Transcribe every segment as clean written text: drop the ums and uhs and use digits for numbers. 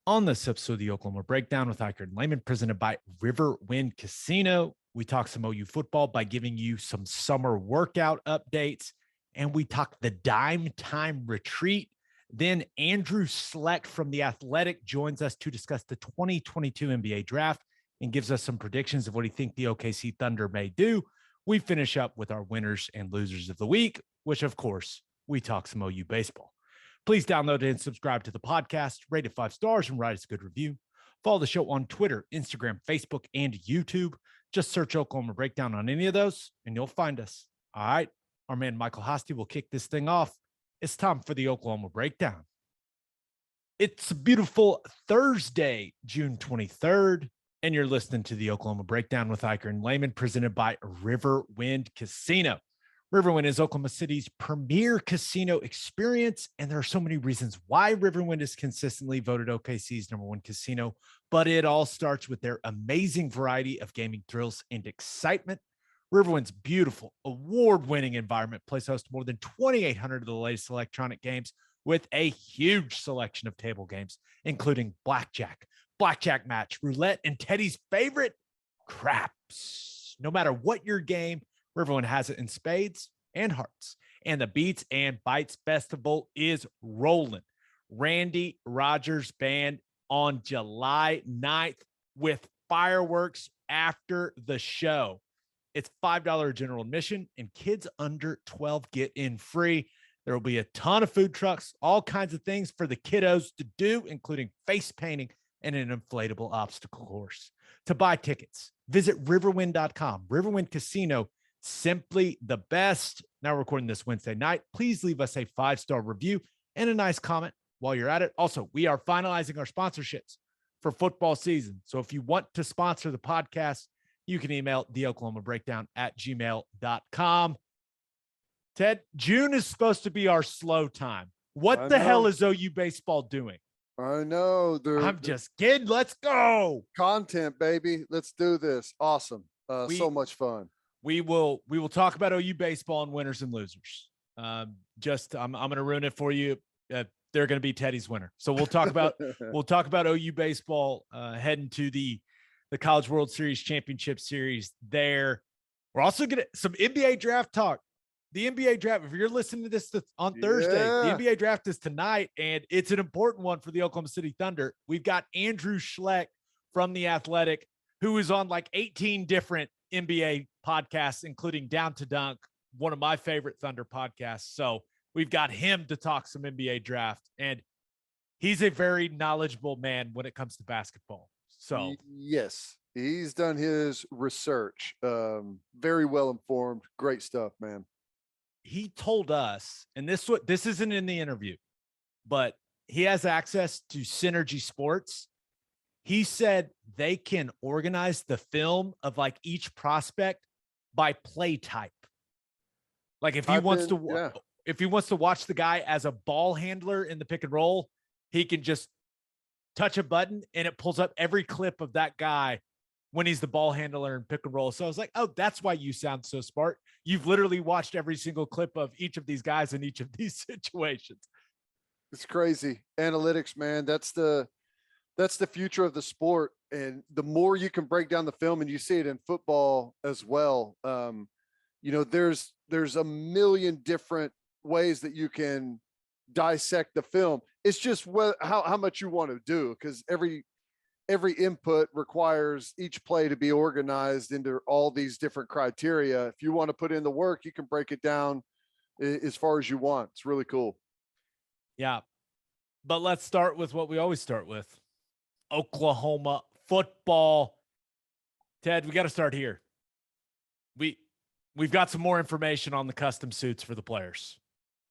On this episode of the Oklahoma Breakdown with Ikard and Lehman, presented by Riverwind Casino, we talk some OU football by giving you some summer workout updates, and we talk the Dime Time Retreat. Then Andrew Schlecht from The Athletic joins us to discuss the 2022 NBA Draft and gives us some predictions of what he thinks the OKC Thunder may do. We finish up with our winners and losers of the week, which, of course, we talk some OU baseball. Please download and subscribe to the podcast, rate it 5 stars, and write us a good review. Follow the show on Twitter, Instagram, Facebook, and YouTube. Just search Oklahoma Breakdown on any of those, and you'll find us. All right, our man Michael Hosty will kick this thing off. It's time for the Oklahoma Breakdown. It's a beautiful Thursday, June 23rd, and you're listening to the Oklahoma Breakdown with Ikard and Lehman, presented by Riverwind Casino. Riverwind is Oklahoma City's premier casino experience, and there are so many reasons why Riverwind is consistently voted OKC's #1 casino, but it all starts with their amazing variety of gaming thrills and excitement. Riverwind's beautiful, award-winning environment plays host to more than 2,800 of the latest electronic games with a huge selection of table games, including blackjack, blackjack match, roulette, and Teddy's favorite, craps. No matter what your game, Riverwind has it in spades and hearts. And the Beats and Bites Festival is rolling. Randy Rogers Band on July 9th with fireworks after the show. It's $5 general admission, and kids under 12 get in free. There will be a ton of food trucks, all kinds of things for the kiddos to do, including face painting and an inflatable obstacle course. To buy tickets, visit riverwind.com. Riverwind Casino, simply the best. Now recording this Wednesday night. Please leave us a 5-star review and a nice comment while you're at it. Also, we are finalizing our sponsorships for football season. So if you want to sponsor the podcast, you can email theoklahomabreakdown@gmail.com. Ted, June is supposed to be our slow time. What the hell is OU baseball doing? I know. I'm just kidding. Let's go. Content, baby. Let's do this. Awesome. So much fun. We will talk about OU baseball and winners and losers. I'm going to ruin it for you. They're going to be Teddy's winner. So we'll talk about OU baseball heading to the College World Series Championship Series there. We're also going to some NBA draft talk. The NBA draft, if you're listening to this on Thursday, the NBA draft is tonight, and it's an important one for the Oklahoma City Thunder. We've got Andrew Schlecht from The Athletic, who is on like 18 different NBA podcasts, including Down to Dunk, one of my favorite Thunder podcasts. So we've got him to talk some NBA draft, and he's a very knowledgeable man when it comes to basketball. So yes, he's done his research. Very well informed. Great stuff, man. He told us, and this isn't in the interview, but he has access to Synergy Sports. He said they can organize the film of like each prospect by play type. Like if he wants to watch the guy as a ball handler in the pick and roll, he can just touch a button and it pulls up every clip of that guy when he's the ball handler in pick and roll. So I was like, oh, that's why you sound so smart. You've literally watched every single clip of each of these guys in each of these situations. It's crazy. Analytics, man. That's the future of the sport. And the more you can break down the film, and you see it in football as well. There's a million different ways that you can dissect the film. It's just how much you want to do, because every input requires each play to be organized into all these different criteria. If you want to put in the work, you can break it down as far as you want. It's really cool. Yeah. But let's start with what we always start with. Oklahoma football. Ted, we got to start here. We've got some more information on the custom suits for the players.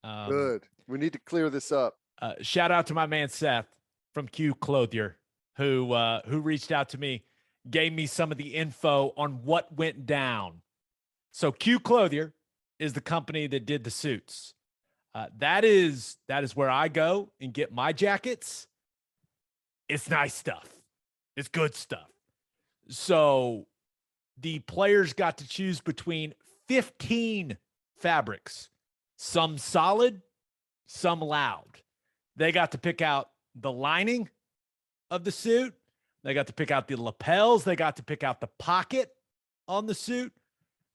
Good. We need to clear this up. Shout out to my man Seth from Q Clothier, who reached out to me, gave me some of the info on what went down. So Q Clothier is the company that did the suits. That is where I go and get my jackets. It's nice stuff. It's good stuff. So the players got to choose between 15 fabrics, some solid, some loud. They got to pick out the lining, of the suit. They got to pick out the lapels. They got to pick out the pocket on the suit.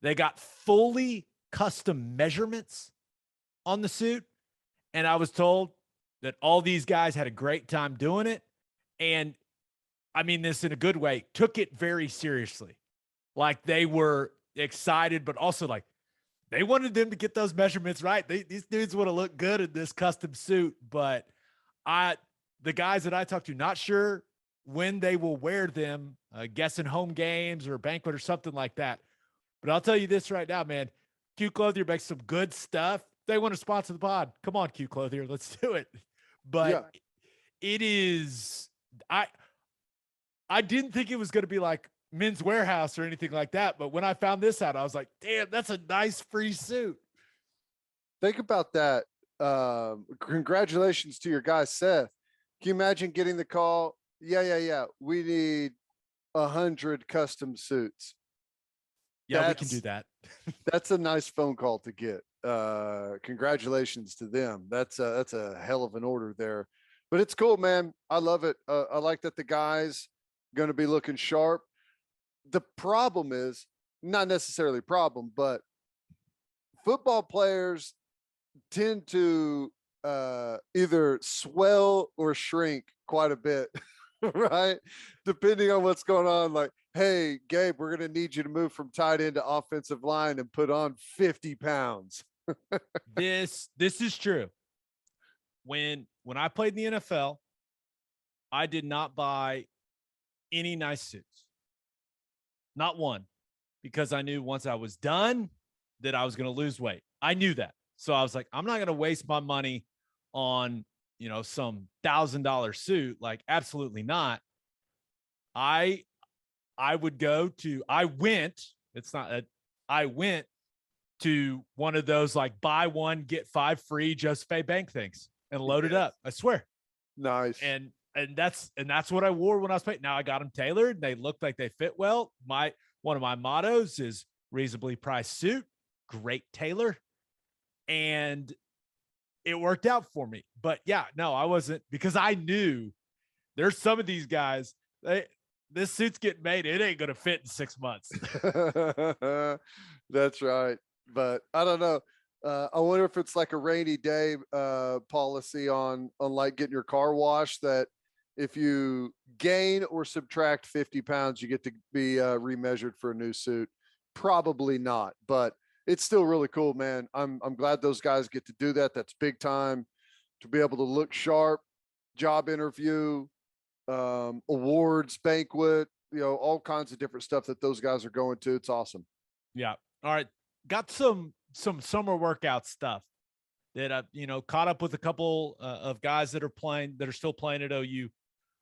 They got fully custom measurements on the suit. And I was told that all these guys had a great time doing it. And I mean this in a good way, took it very seriously. Like they were excited, but also like they wanted them to get those measurements right. These dudes want to look good in this custom suit. But the guys that I talked to, not sure when they will wear them, guessing home games or banquet or something like that. But I'll tell you this right now, man. Q Clothier makes some good stuff. They want to sponsor the pod. Come on, Q Clothier. Let's do it. But it is, I didn't think it was going to be like Men's Warehouse or anything like that. But when I found this out, I was like, damn, that's a nice free suit. Think about that. Congratulations to your guy, Seth. Can you imagine getting the call? Yeah. We need 100 custom suits. Yeah, we can do that. That's a nice phone call to get. Congratulations to them. That's a hell of an order there, but it's cool, man. I love it. I like that the guys going to be looking sharp. The problem is not necessarily a problem, but football players tend to either swell or shrink quite a bit, right? Depending on what's going on. Like, hey, Gabe, we're going to need you to move from tight end to offensive line and put on 50 pounds. This is true. When I played in the NFL, I did not buy any nice suits. Not one, because I knew once I was done that I was going to lose weight. I knew that. So I was like, I'm not going to waste my money on, some $1,000 suit. Like, absolutely not. I went to one of those like buy one, get 5 free Josephine Bank things and loaded up. I swear. Nice. And that's what I wore when I was playing. Now I got them tailored. They looked like they fit well. One of my mottos is reasonably priced suit, great tailor. And it worked out for me. But yeah, no, I wasn't, because I knew there's some of these guys, this suit's getting made. It ain't going to fit in 6 months. That's right. But I don't know. I wonder if it's like a rainy day policy on like getting your car washed, that if you gain or subtract 50 pounds, you get to be remeasured for a new suit. Probably not, but it's still really cool, man. I'm glad those guys get to do that. That's big time to be able to look sharp, job interview, awards, banquet, all kinds of different stuff that those guys are going to. It's awesome. Yeah. All right. Got some summer workout stuff that I, caught up with a couple of guys that are still playing at OU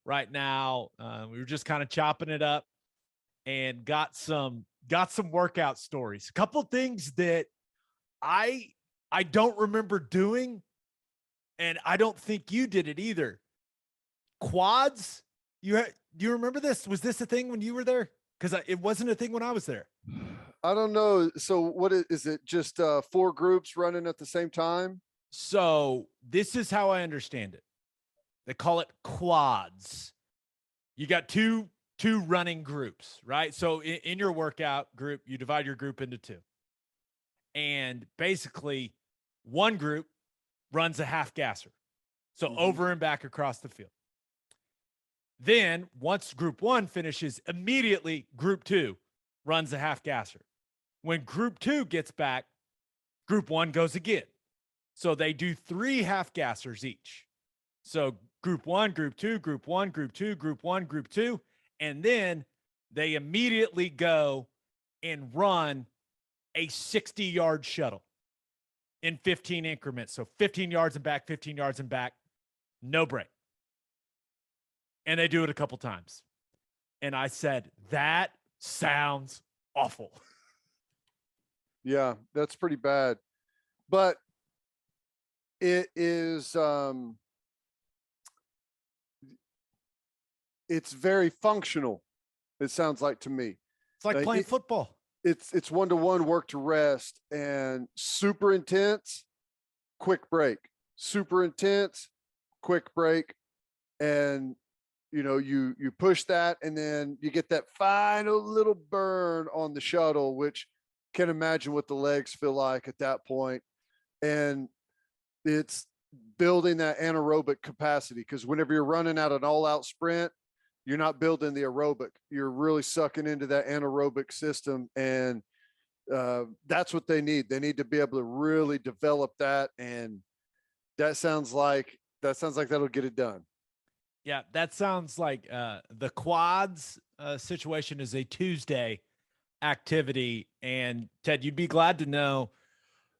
right now. We were just kind of chopping it up and got some workout stories. A couple things that I don't remember doing, and I don't think you did it either. Quads. Do you remember this? Was this a thing when you were there? Because it wasn't a thing when I was there. I don't know. So what is it? Just 4 groups running at the same time? So this is how I understand it. They call it quads. You got two running groups, right? So in your workout group, you divide your group into 2. And basically one group runs a half gasser. So over and back across the field. Then once group 1 finishes, immediately group 2 runs a half gasser. When group 2 gets back, group 1 goes again. So they do 3 half gassers each. So group 1, group 2, group 1, group 2, group 1, group 2. And then they immediately go and run a 60-yard shuttle in 15 increments. So 15 yards and back, 15 yards and back, no break. And they do it a couple times. And I said, that sounds awful. Yeah, that's pretty bad. But it is it's very functional, it sounds like to me. It's like playing football. It's 1-to-1 work to rest, and super intense, quick break. Super intense, quick break. And you push that, and then you get that final little burn on the shuttle, which can imagine what the legs feel like at that point. And it's building that anaerobic capacity, because whenever you're running out an all-out sprint, you're not building the aerobic. You're really sucking into that anaerobic system, and that's what they need. They need to be able to really develop that, and that sounds like that'll get it done. Yeah, that sounds like the quads situation is a Tuesday activity. And Ted, you'd be glad to know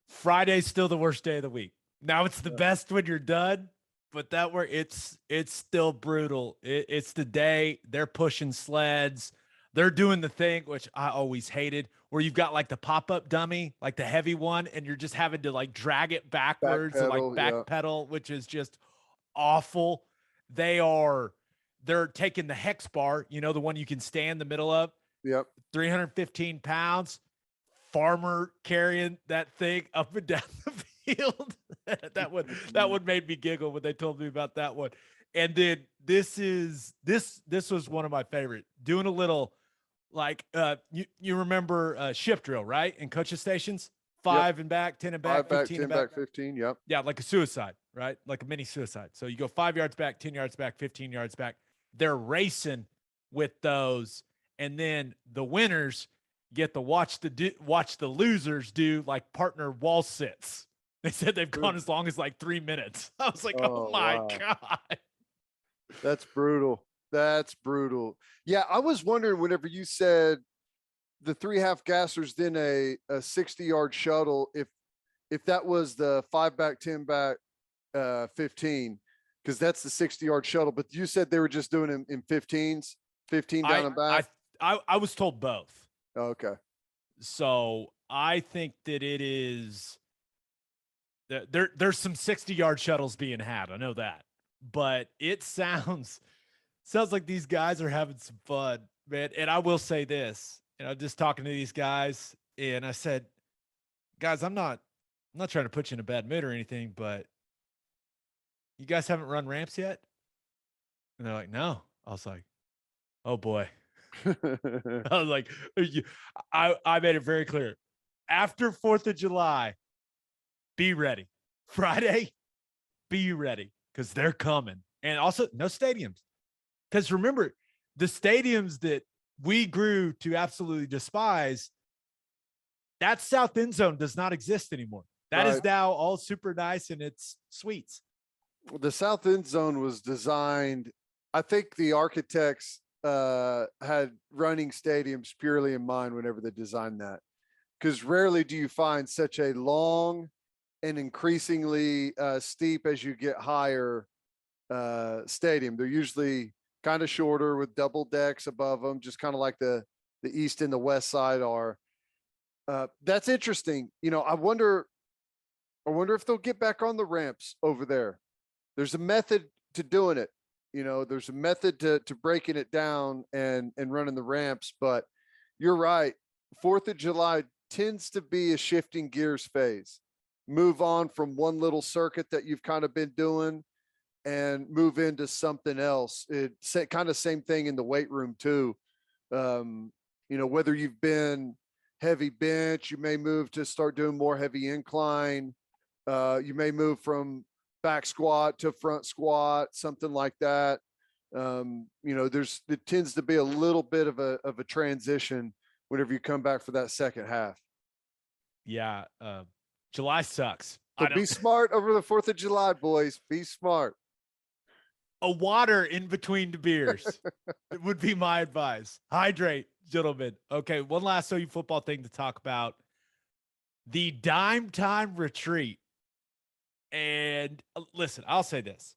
Friday's still the worst day of the week. Now it's the best when you're done, but it's still brutal. It's the day they're pushing sleds. They're doing the thing, which I always hated, where you've got like the pop-up dummy, like the heavy one, and you're just having to like drag it backwards and like backpedal, which is just awful. They're taking the hex bar, the one you can stand in the middle of. Yep. 315 pounds, farmer carrying that thing up and down the field. that one made me giggle when they told me about that one. And then this was one of my favorite, doing a little like you remember shift drill, right? In coaches stations, 5 and back, 10 and back, 15 and back, 15. Yep. Yeah, like a suicide, right? Like a mini suicide. So you go 5 yards back, 10 yards back, 15 yards back. They're racing with those, and then the winners get to watch the losers do like partner wall sits. They said they've gone as long as like 3 minutes. I was like, oh my God. That's brutal. That's brutal. Yeah, I was wondering whenever you said the 3 half gassers, then a 60-yard shuttle, if that was the 5 back, 10 back, 15, because that's the 60-yard shuttle. But you said they were just doing it in 15s, 15 down and back. I was told both. Oh, okay. So I think that it is there's some 60-yard shuttles being had. I know that, but it sounds like these guys are having some fun, man. And I will say this, just talking to these guys, and I said, guys, I'm not trying to put you in a bad mood or anything, but you guys haven't run ramps yet? And they're like, no. I was like, oh boy. I was like, I made it very clear. After 4th of July, be ready. Friday, be ready, because they're coming. And also, no stadiums. Because remember, the stadiums that we grew to absolutely despise, that south end zone does not exist anymore. That is now all super nice, and it's suites. The south end zone was designed, I think the architects had running stadiums purely in mind whenever they designed that, because rarely do you find such a long and increasingly steep as you get higher stadium. They're usually kind of shorter with double decks above them, just kind of like the east and the west side are. That's interesting. I wonder if they'll get back on the ramps over there. There's a method to doing it. There's a method to breaking it down and running the ramps, but you're right. 4th of July tends to be a shifting gears phase. Move on from one little circuit that you've kind of been doing and move into something else. It's kind of same thing in the weight room too. Whether you've been heavy bench, you may move to start doing more heavy incline. You may move from back squat to front squat, something like that. It tends to be a little bit of a transition whenever you come back for that second half. Yeah. July sucks. But be smart over the 4th of July, boys. Be smart. A water in between the beers. It would be my advice. Hydrate, gentlemen. Okay, one last OU football thing to talk about. The Dime Time Retreat. And listen, I'll say this.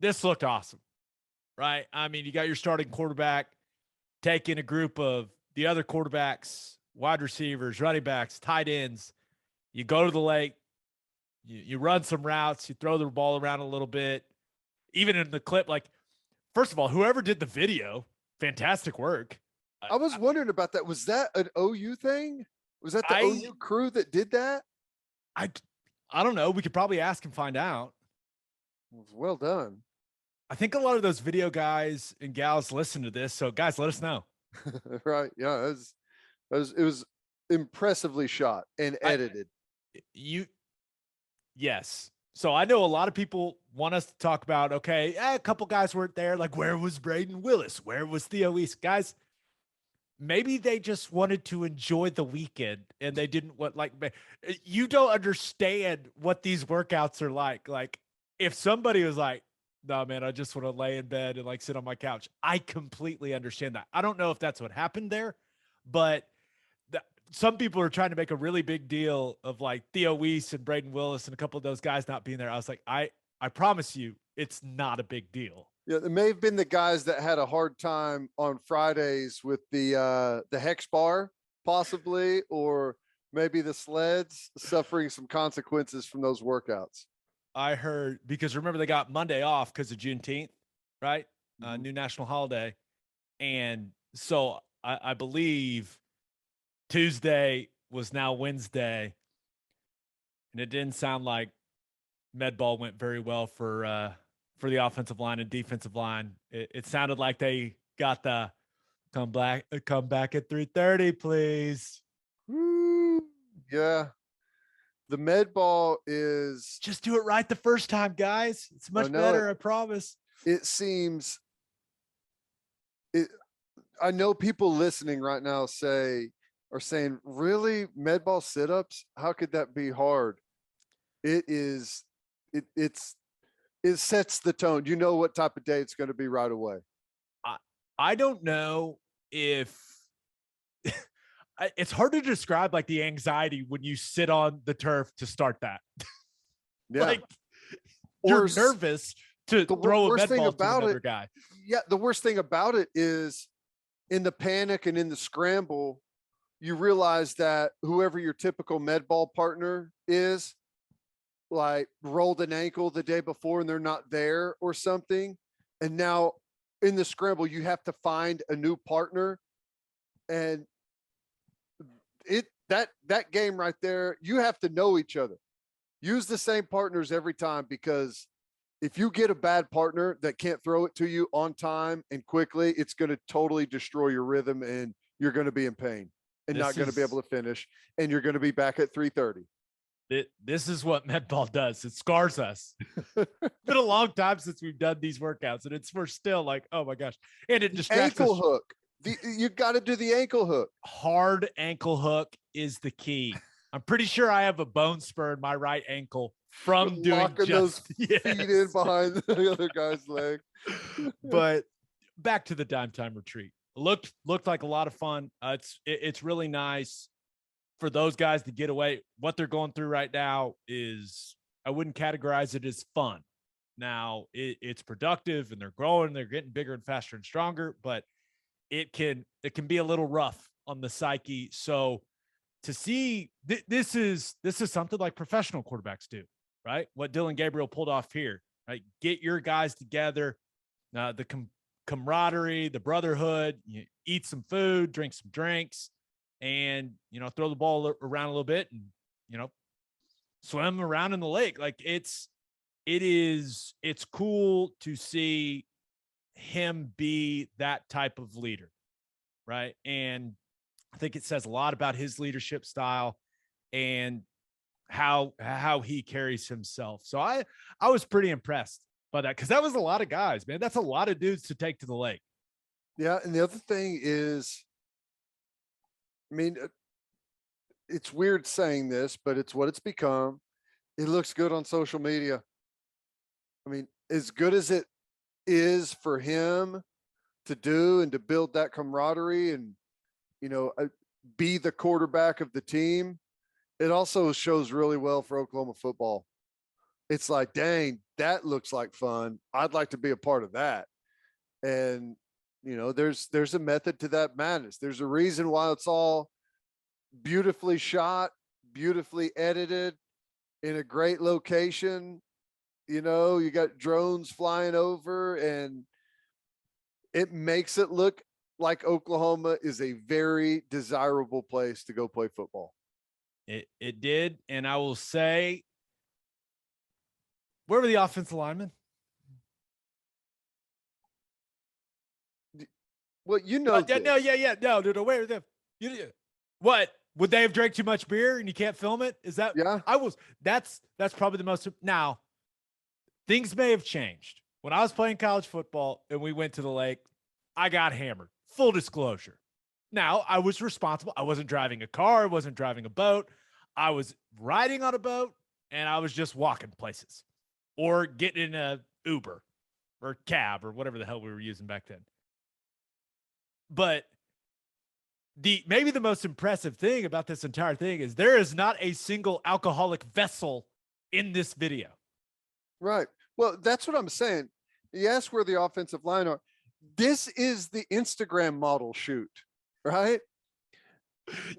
This looked awesome, right? I mean, you got your starting quarterback taking a group of the other quarterbacks, wide receivers, running backs, tight ends. You go to the lake, you run some routes, you throw the ball around a little bit. Even in the clip, like, first of all, whoever did the video, fantastic work. I was wondering about that. Was that an OU thing? Was that the OU crew that did that? I don't know. We could probably ask and find out. Well done. I think a lot of those video guys and gals listen to this. So guys, let us know. Right. Yeah. It was impressively shot and edited. Yes. So I know a lot of people want us to talk about, okay, a couple guys weren't there. Like, where was Braden Willis? Where was Theo East? Guys, maybe they just wanted to enjoy the weekend and they didn't want, like, you don't understand what these workouts are like. Like, if somebody was like, no, man, I just want to lay in bed and like sit on my couch, I completely understand that. I don't know if that's what happened there, but some people are trying to make a really big deal of like Theo Weiss and Braden Willis and a couple of those guys not being there. I was like, I promise you, it's not a big deal. Yeah, it may have been the guys that had a hard time on Fridays with the hex bar, possibly, or maybe the sleds suffering some consequences from those workouts. I heard, because remember they got Monday off because of Juneteenth, right? Mm-hmm. New national holiday. And so I believe Tuesday was now Wednesday, and it didn't sound like med ball went very well for the offensive line and defensive line. It sounded like they got the come back at 3:30, please. Woo. Yeah. The med ball is just do it right the first time, guys. It's much better, I promise. It seems I know people listening right now are saying, really, med ball sit-ups? How could that be hard? It sets the tone. You know what type of day it's going to be right away. I don't know if it's hard to describe, like, the anxiety when you sit on the turf to start that. Yeah. Like, you're nervous to throw a med ball to another guy. Yeah. The worst thing about it is, in the panic and in the scramble, you realize that whoever your typical med ball partner is, like, rolled an ankle the day before and they're not there or something. And now in the scramble, you have to find a new partner. And that game right there, you have to know each other. Use the same partners every time, because if you get a bad partner that can't throw it to you on time and quickly, it's going to totally destroy your rhythm, and you're going to be in pain and not going to be able to finish, and you're going to be back at 3:30. This is what med ball does. It scars us. It's been a long time since we've done these workouts, and we're still like, oh my gosh. And it distracts us. Ankle hook. You got to do the ankle hook. Hard ankle hook is the key. I'm pretty sure I have a bone spur in my right ankle from doing those feet in behind the other guy's leg. But back to the dime time retreat. Looked like a lot of fun. It's really nice for those guys to get away. What they're going through right now is, I wouldn't categorize it as fun. Now it's productive, and they're growing, they're getting bigger and faster and stronger, but it can be a little rough on the psyche. So to see this is something like professional quarterbacks do, right? What Dylan Gabriel pulled off here, right? Get your guys together, the camaraderie, the brotherhood, you eat some food, drink some drinks, and, throw the ball around a little bit and, swim around in the lake. Like, it's cool to see him be that type of leader, right? And I think it says a lot about his leadership style and how he carries himself. So I was pretty impressed by that, because that was a lot of guys, man. That's a lot of dudes to take to the lake. Yeah. And the other thing is, I mean, it's weird saying this, but it's what it's become. It looks good on social media. I mean, as good as it is for him to do and to build that camaraderie and, be the quarterback of the team, it also shows really well for Oklahoma football. It's like, dang, that looks like fun. I'd like to be a part of that. And, there's a method to that madness. There's a reason why it's all beautifully shot, beautifully edited, in a great location. You got drones flying over, and it makes it look like Oklahoma is a very desirable place to go play football. It did. And I will say, where were the offensive linemen? Well, you know this. No. Wait, what? Would they have drank too much beer and you can't film it? Is that? Yeah. That's probably the most. Now, things may have changed. When I was playing college football and we went to the lake, I got hammered. Full disclosure. Now, I was responsible. I wasn't driving a car. I wasn't driving a boat. I was riding on a boat and I was just walking places or getting in a Uber or cab or whatever the hell we were using back then. But maybe the most impressive thing about this entire thing is there is not a single alcoholic vessel in this video. Right. Well, that's what I'm saying. You ask where the offensive line are. This is the Instagram model shoot, right?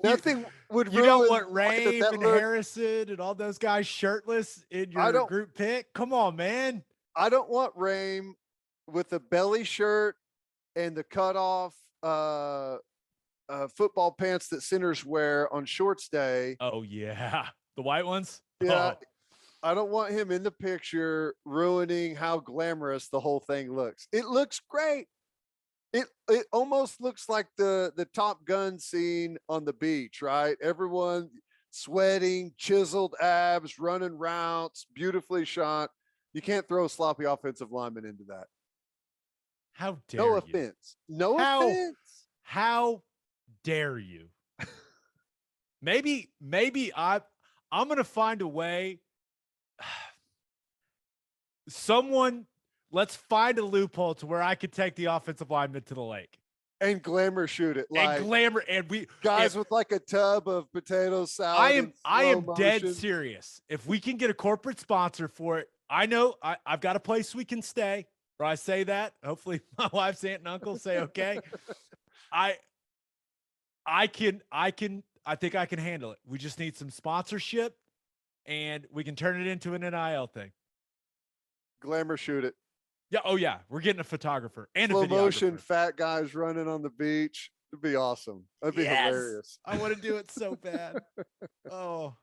Nothing would you ruin. don't want Raym and Harrison and all those guys shirtless in your group pick? Come on, man. I don't want Raym with a belly shirt and the cutoff football pants that centers wear on shorts day. Oh, yeah. The white ones? Yeah. Oh. I don't want him in the picture ruining how glamorous the whole thing looks. It looks great. It almost looks like the Top Gun scene on the beach, right? Everyone sweating, chiseled abs, running routes, beautifully shot. You can't throw a sloppy offensive lineman into that. How dare you? Offense. No offense. How dare you? Maybe I'm going to find a way. Let's find a loophole to where I could take the offensive lineman to the lake and glamour shoot it. With like a tub of potato salad. I am dead serious. If we can get a corporate sponsor for it, I know I've got a place we can stay. Or I say that. Hopefully my wife's aunt and uncle say okay. I think I can handle it. We just need some sponsorship and we can turn it into an NIL thing. Glamour shoot it. Yeah. Oh yeah. We're getting a photographer and slow a videographer. motion fat guys running on the beach. It'd be awesome. That'd be hilarious. I want to do it so bad. Oh,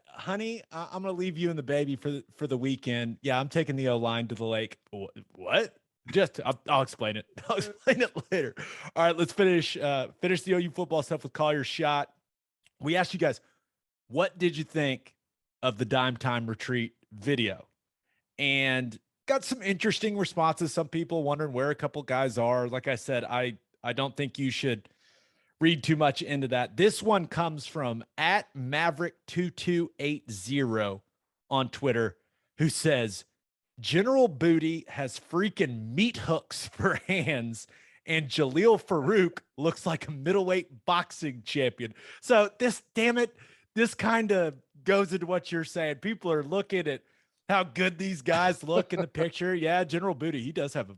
honey, I'm going to leave you and the baby for the weekend. Yeah. I'm taking the O-line to the lake. What? I'll explain it. I'll explain it later. All right. Let's finish the OU football stuff with Call Your Shot. We asked you guys, what did you think of the Dime Time Retreat video? And got some interesting responses. Some people wondering where a couple guys are. Like I said, I don't think you should read too much into that. This one comes from @Maverick2280 on Twitter, who says, General Booty has freaking meat hooks for hands, and Jaleel Farouk looks like a middleweight boxing champion. So this kind of goes into what you're saying. People are looking at how good these guys look in the picture. Yeah, General Booty, he does have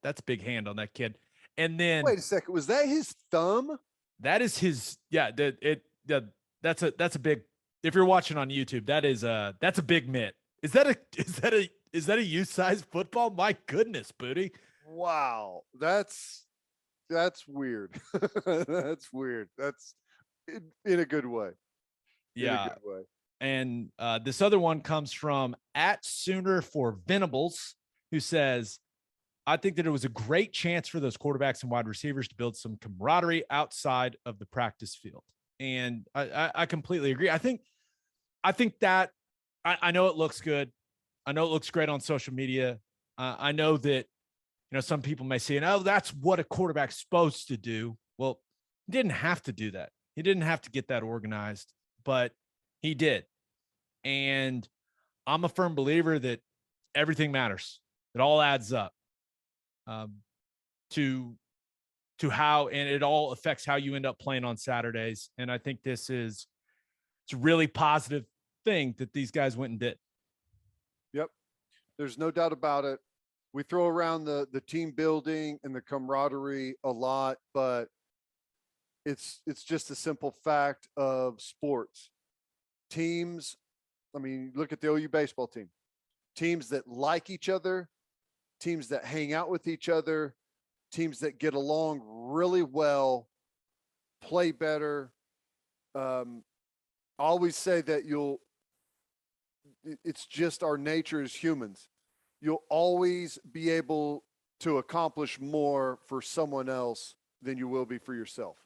that's a big hand on that kid. And then wait a second, was that his thumb? That is his. Yeah, that's a big. If you're watching on YouTube, that's a big mitt. Is that a youth-sized football? My goodness, Booty. Wow, that's weird. That's weird. That's in a good way. Yeah. In a good way. And this other one comes from @Sooner4Venables, who says, I think that it was a great chance for those quarterbacks and wide receivers to build some camaraderie outside of the practice field. And I completely agree. I think that I know it looks good. I know it looks great on social media. I know that, some people may say, oh, that's what a quarterback's supposed to do. Well, he didn't have to do that. He didn't have to get that organized, but he did. And I'm a firm believer that everything matters. It all adds up to how, and it all affects how you end up playing on Saturdays. And I think it's a really positive thing that these guys went and did. Yep. There's no doubt about it. We throw around the team building and the camaraderie a lot, but it's just a simple fact of sports. Teams, I mean, look at the OU baseball team. Teams that like each other, teams that hang out with each other, teams that get along really well, play better. I always say that it's just our nature as humans. You'll always be able to accomplish more for someone else than you will be for yourself.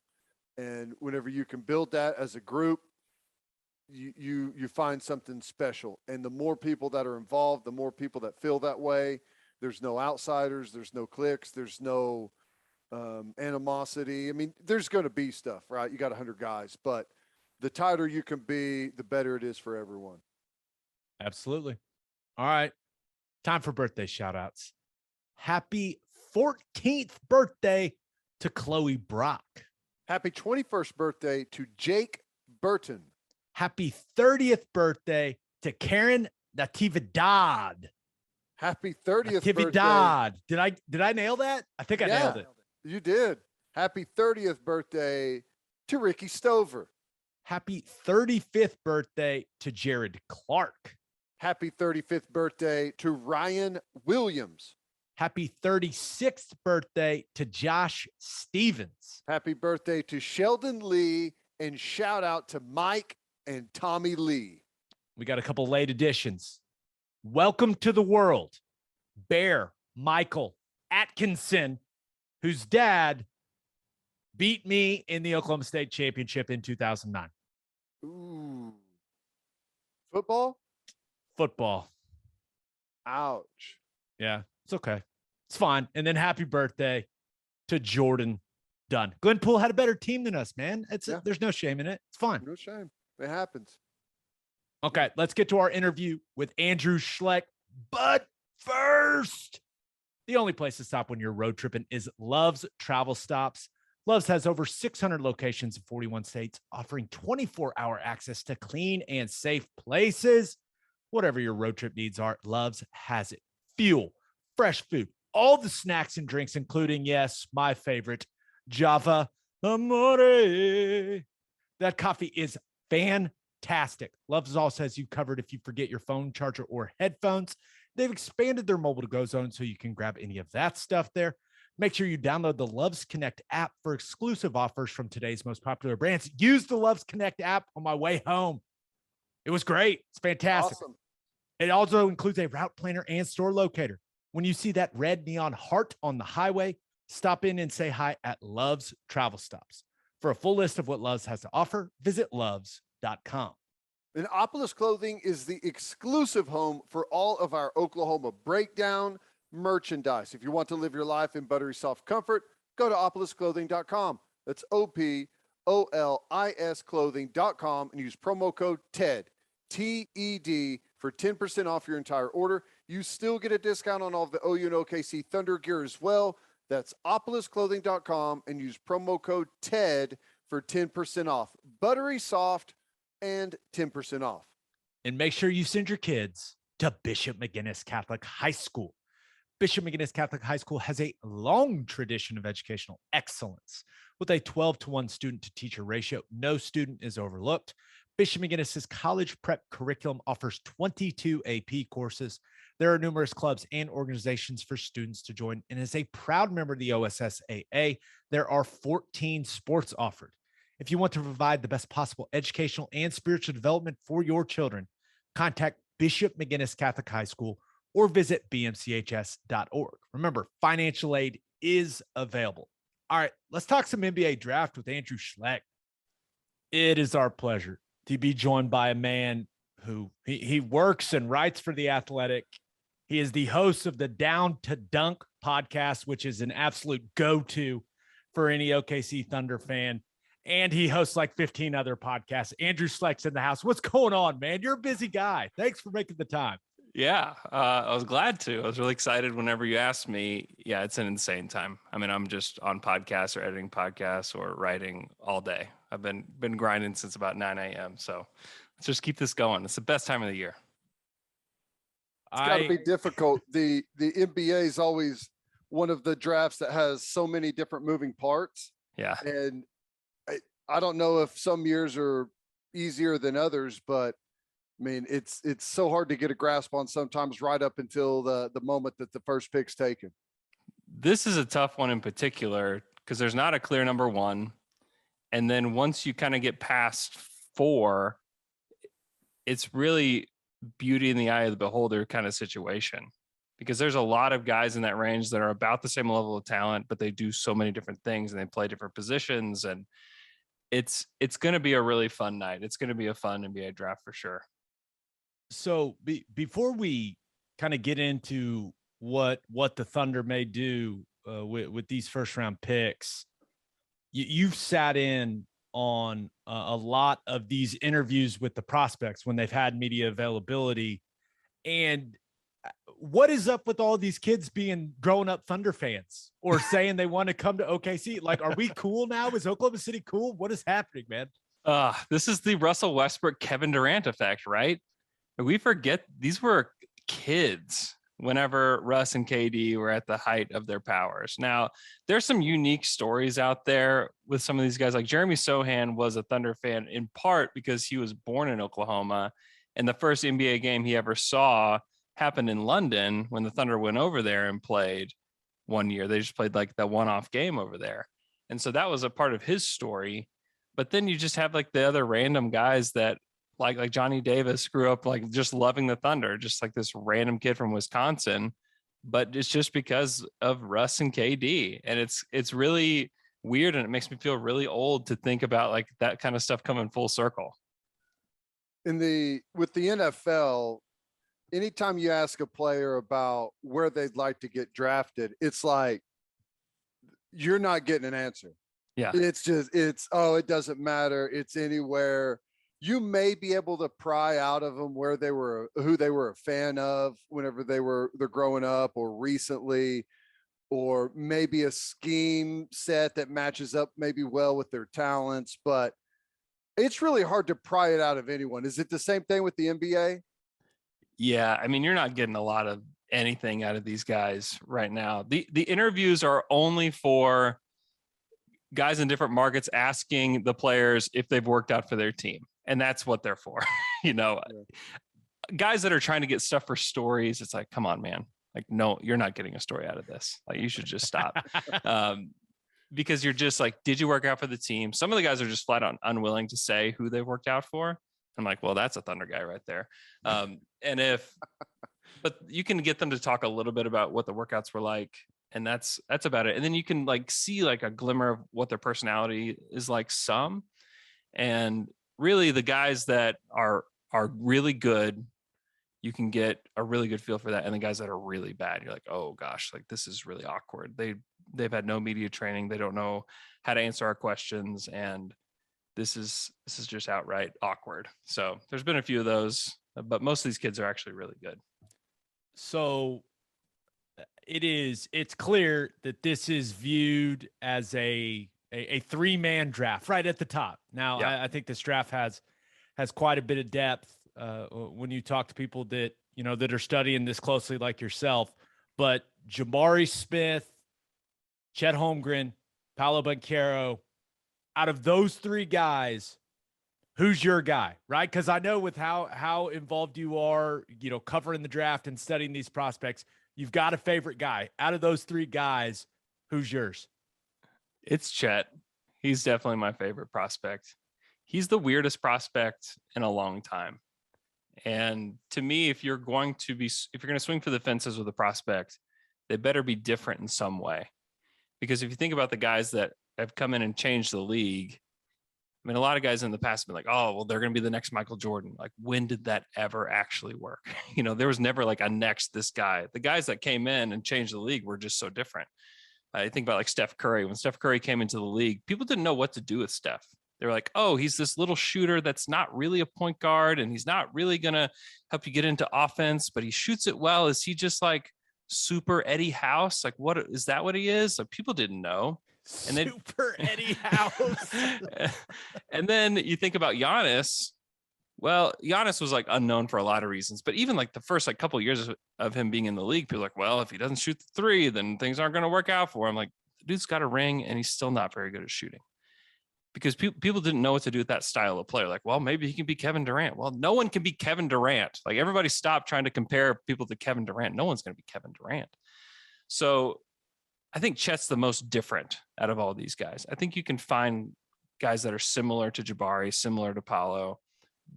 And whenever you can build that as a group, you find something special. And the more people that are involved, the more people that feel that way. There's no outsiders, there's no cliques, there's no animosity. I mean, there's going to be stuff, right? You got 100 guys, but the tighter you can be, the better it is for everyone. Absolutely. All right. Time for birthday shout outs. Happy 14th birthday to Chloe Brock. Happy 21st birthday to Jake Burton. Happy 30th birthday to Karen Natividad. Happy 30th Natividad. birthday. Did I nail that? I think I nailed it. You did. Happy 30th birthday to Ricky Stover. Happy 35th birthday to Jared Clark. Happy 35th birthday to Ryan Williams. Happy 36th birthday to Josh Stevens. Happy birthday to Sheldon Lee, and shout out to Mike and Tommy Lee. We got a couple late additions. Welcome to the world, Bear Michael Atkinson, whose dad beat me in the Oklahoma State Championship in 2009. Ooh. Football? Football. Ouch. Yeah, it's okay. It's fine. And then happy birthday to Jordan Dunn. Glenpool had a better team than us, man. There's no shame in it. It's fine. No shame. It happens. Okay, let's get to our interview with Andrew Schlecht. But first, the only place to stop when you're road tripping is Love's Travel Stops. Love's has over 600 locations in 41 states, offering 24-hour access to clean and safe places. Whatever your road trip needs are, Love's has it. Fuel, fresh food, all the snacks and drinks, including, yes, my favorite, Java Amore. That coffee is fantastic. Love's also has you covered if you forget your phone charger or headphones. They've expanded their mobile to-go zone so you can grab any of that stuff there. Make sure you download the Love's Connect app for exclusive offers from today's most popular brands. Use the Love's Connect app on my way home. It was great. It's fantastic. Awesome. It also includes a route planner and store locator. When you see that red neon heart on the highway, stop in and say hi at Love's Travel Stops. For a full list of what Love's has to offer, visit loves.com. Innopolis Clothing is the exclusive home for all of our Oklahoma Breakdown merchandise. If you want to live your life in buttery soft comfort, go to opolisclothing.com. That's OPOLIS clothing.com and use promo code TED, TED, for 10% off your entire order. You still get a discount on all of the OU and OKC Thunder gear as well. That's opolisclothing.com and use promo code TED for 10% off. Buttery soft and 10% off. And make sure you send your kids to Bishop McGinnis Catholic High School. Bishop McGinnis Catholic High School has a long tradition of educational excellence. With a 12-to-1 student-to-teacher ratio, no student is overlooked. Bishop McGinnis's college prep curriculum offers 22 AP courses. There are numerous clubs and organizations for students to join, and as a proud member of the OSSAA, there are 14 sports offered. If you want to provide the best possible educational and spiritual development for your children, contact Bishop McGinnis Catholic High School or visit bmchs.org. Remember, financial aid is available. All right, let's talk some NBA draft with Andrew Schlecht. It is our pleasure to be joined by a man who he works and writes for The Athletic. He is the host of the Down to Dunk podcast, which is an absolute go-to for any OKC Thunder fan. And he hosts like 15 other podcasts. Andrew Schlecht's in the house. What's going on, man? You're a busy guy. Thanks for making the time. Yeah, I was glad to. I was really excited whenever you asked me. Yeah, it's an insane time. I mean, I'm just on podcasts or editing podcasts or writing all day. I've been grinding since about 9 a.m. So let's just keep this going. It's the best time of the year. It's got to be difficult. The NBA is always one of the drafts that has so many different moving parts. Yeah. And I don't know if some years are easier than others, but I mean, it's so hard to get a grasp on sometimes right up until the moment that the first pick's taken. This is a tough one in particular because there's not a clear number one. And then once you kind of get past 4, it's really beauty in the eye of the beholder kind of situation because there's a lot of guys in that range that are about the same level of talent, but they do so many different things and they play different positions. And it's going to be a really fun night. It's going to be a fun NBA draft for sure. So before we kind of get into what the Thunder may do with these first round picks, you've sat in on a lot of these interviews with the prospects when they've had media availability. And what is up with all these kids being grown up Thunder fans or saying they want to come to OKC? Like, are we cool now? Is Oklahoma City cool? What is happening, man? This is the Russell Westbrook, Kevin Durant effect, right? We forget these were kids whenever Russ and KD were at the height of their powers. Now, there's some unique stories out there with some of these guys. Like Jeremy Sohan was a Thunder fan in part because he was born in Oklahoma, and the first NBA game he ever saw happened in London when the Thunder went over there and played one year. They just played like the one-off game over there. And so that was a part of his story. But then you just have like the other random guys that like Johnny Davis grew up like just loving the Thunder, just like this random kid from Wisconsin, but it's just because of Russ and KD. And it's really weird. And it makes me feel really old to think about like that kind of stuff coming full circle. With the NFL, anytime you ask a player about where they'd like to get drafted, it's like, you're not getting an answer. Yeah. It doesn't matter. It's anywhere. You may be able to pry out of them who they were a fan of whenever they're growing up or recently, or maybe a scheme set that matches up maybe well with their talents, but it's really hard to pry it out of anyone. Is it the same thing with the NBA? Yeah. I mean, you're not getting a lot of anything out of these guys right now. The interviews are only for guys in different markets asking the players if they've worked out for their team. And that's what they're for. Guys that are trying to get stuff for stories. It's like, come on, man. Like, no, you're not getting a story out of this. Like, you should just stop. Because you're just like, did you work out for the team? Some of the guys are just flat out unwilling to say who they've worked out for. I'm like, well, that's a Thunder guy right there. But you can get them to talk a little bit about what the workouts were like. And that's about it. And then you can like see like a glimmer of what their personality is like some. And really the guys that are really good, you can get a really good feel for that. And the guys that are really bad, you're like, oh gosh, like this is really awkward. They've had no media training. They don't know how to answer our questions. And this is just outright awkward. So there's been a few of those, but most of these kids are actually really good. So it's clear that this is viewed as a 3-man draft right at the top. Now, yeah. I think this draft has quite a bit of depth when you talk to people that, that are studying this closely like yourself. But Jabari Smith, Chet Holmgren, Paolo Banchero, out of those 3 guys, who's your guy, right? Because I know with how involved you are, covering the draft and studying these prospects, you've got a favorite guy. Out of those 3 guys, who's yours? It's Chet. He's definitely my favorite prospect. He's the weirdest prospect in a long time. And to me, if you're going to swing for the fences with a prospect, they better be different in some way. Because if you think about the guys that have come in and changed the league, I mean, a lot of guys in the past have been like, oh, well, they're going to be the next Michael Jordan. Like, when did that ever actually work? There was never like a next this guy. The guys that came in and changed the league were just so different. I think about like Steph Curry. When Steph Curry came into the league, people didn't know what to do with Steph. They were like, oh, he's this little shooter that's not really a point guard, and he's not really going to help you get into offense, but he shoots it well. Is he just like super Eddie House? Like, what is that what he is? Like, people didn't know. And then Super Eddie House. And then you think about Giannis. Well, Giannis was like unknown for a lot of reasons, but even like the first like couple of years of him being in the league, people are like, well, if he doesn't shoot the 3, then things aren't going to work out for him. Like, the dude's got a ring and he's still not very good at shooting, because people didn't know what to do with that style of player. Like, well, maybe he can be Kevin Durant. Well, no one can be Kevin Durant. Like, everybody stopped trying to compare people to Kevin Durant. No one's going to be Kevin Durant. So I think Chet's the most different out of all these guys. I think you can find guys that are similar to Jabari, similar to Paolo,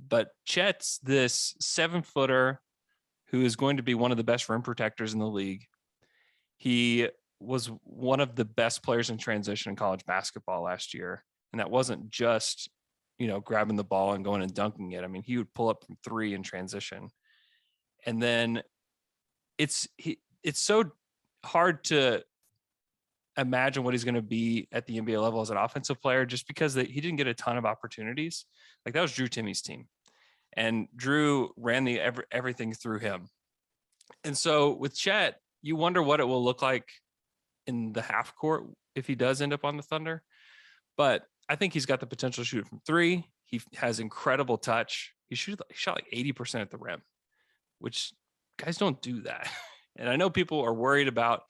but Chet's this 7-footer who is going to be one of the best rim protectors in the league. He was one of the best players in transition in college basketball last year. And that wasn't just, grabbing the ball and going and dunking it. I mean, he would pull up from 3 in transition. And then it's so hard to imagine what he's going to be at the NBA level as an offensive player, just because he didn't get a ton of opportunities. Like, that was Drew Timmy's team, and Drew ran everything through him. And so with Chet, you wonder what it will look like in the half court if he does end up on the Thunder. But I think he's got the potential to shoot from 3. He has incredible touch. He shot like 80% at the rim, which guys don't do that. And I know people are worried about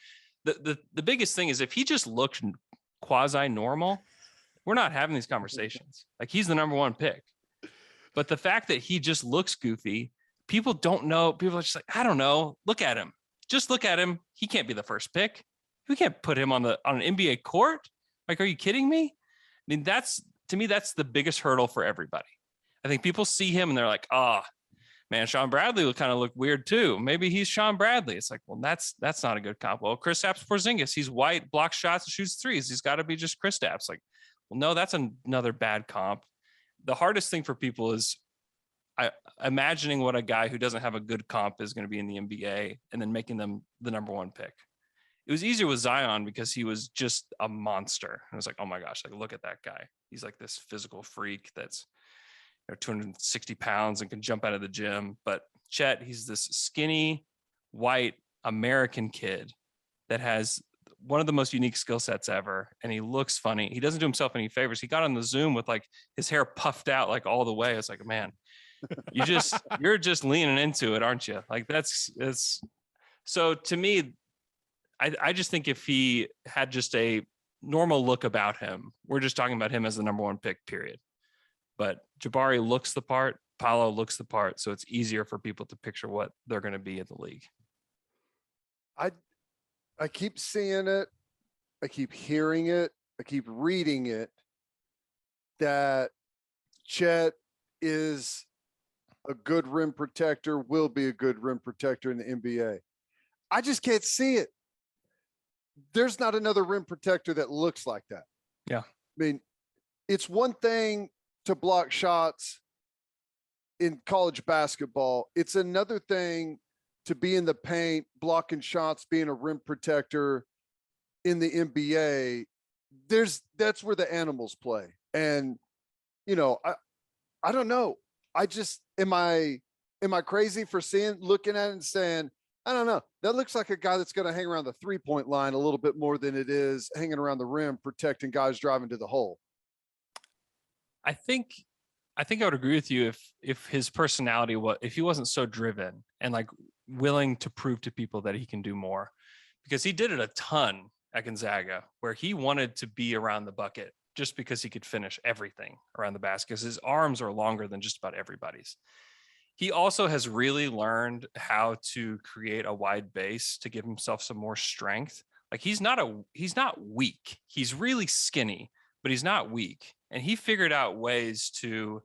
the biggest thing is if he just looked quasi normal, we're not having these conversations. Like, he's the number 1 pick. But the fact that he just looks goofy, people don't know. People are just like, I don't know. Look at him. Just look at him. He can't be the first pick. We can't put him on an NBA court. Like, are you kidding me? I mean, to me, that's the biggest hurdle for everybody. I think people see him and they're like, man, Sean Bradley will kind of look weird too. Maybe he's Sean Bradley. It's like, well, that's not a good comp. Well, Kristaps Porzingis, he's white, blocks shots, and shoots 3s. He's got to be just Kristaps. Like, well, no, that's another bad comp. The hardest thing for people is imagining what a guy who doesn't have a good comp is going to be in the NBA and then making them the number 1 pick. It was easier with Zion because he was just a monster. I was like, oh my gosh, like, look at that guy. He's like this physical freak that's 260 pounds and can jump out of the gym. But Chet, he's this skinny, white American kid that has one of the most unique skill sets ever. And he looks funny. He doesn't do himself any favors. He got on the Zoom with like his hair puffed out like all the way. It's like, man, you're just leaning into it, aren't you? Like, it's so to me, I just think if he had just a normal look about him, we're just talking about him as the number 1 pick, period. But Jabari looks the part, Paolo looks the part, so it's easier for people to picture what they're going to be in the league. I keep seeing it. I keep hearing it. I keep reading it, that Chet is a good rim protector, will be a good rim protector in the NBA. I just can't see it. There's not another rim protector that looks like that. Yeah. I mean, it's one thing to block shots in college basketball. It's another thing to be in the paint, blocking shots, being a rim protector in the NBA. That's where the animals play. And, I don't know. I just, am I crazy for looking at it and saying, I don't know, that looks like a guy that's going to hang around the 3-point line a little bit more than it is hanging around the rim, protecting guys driving to the hole. I think I would agree with you if his personality if he wasn't so driven and like willing to prove to people that he can do more, because he did it a ton at Gonzaga, where he wanted to be around the bucket just because he could finish everything around the basket, because his arms are longer than just about everybody's. He also has really learned how to create a wide base to give himself some more strength. Like, he's not weak. He's really skinny, but he's not weak. And he figured out ways to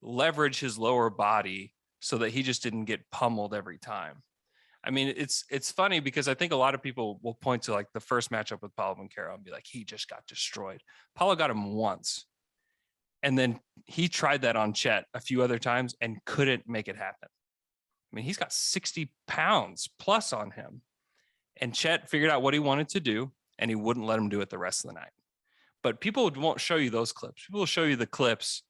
leverage his lower body so that he just didn't get pummeled every time. I mean, it's funny because I think a lot of people will point to like the first matchup with Paulo Banchero and be like, he just got destroyed. Paulo got him once. And then he tried that on Chet a few other times and couldn't make it happen. I mean, he's got 60 pounds plus on him. And Chet figured out what he wanted to do, and he wouldn't let him do it the rest of the night. But people won't show you those clips. People will show you the clips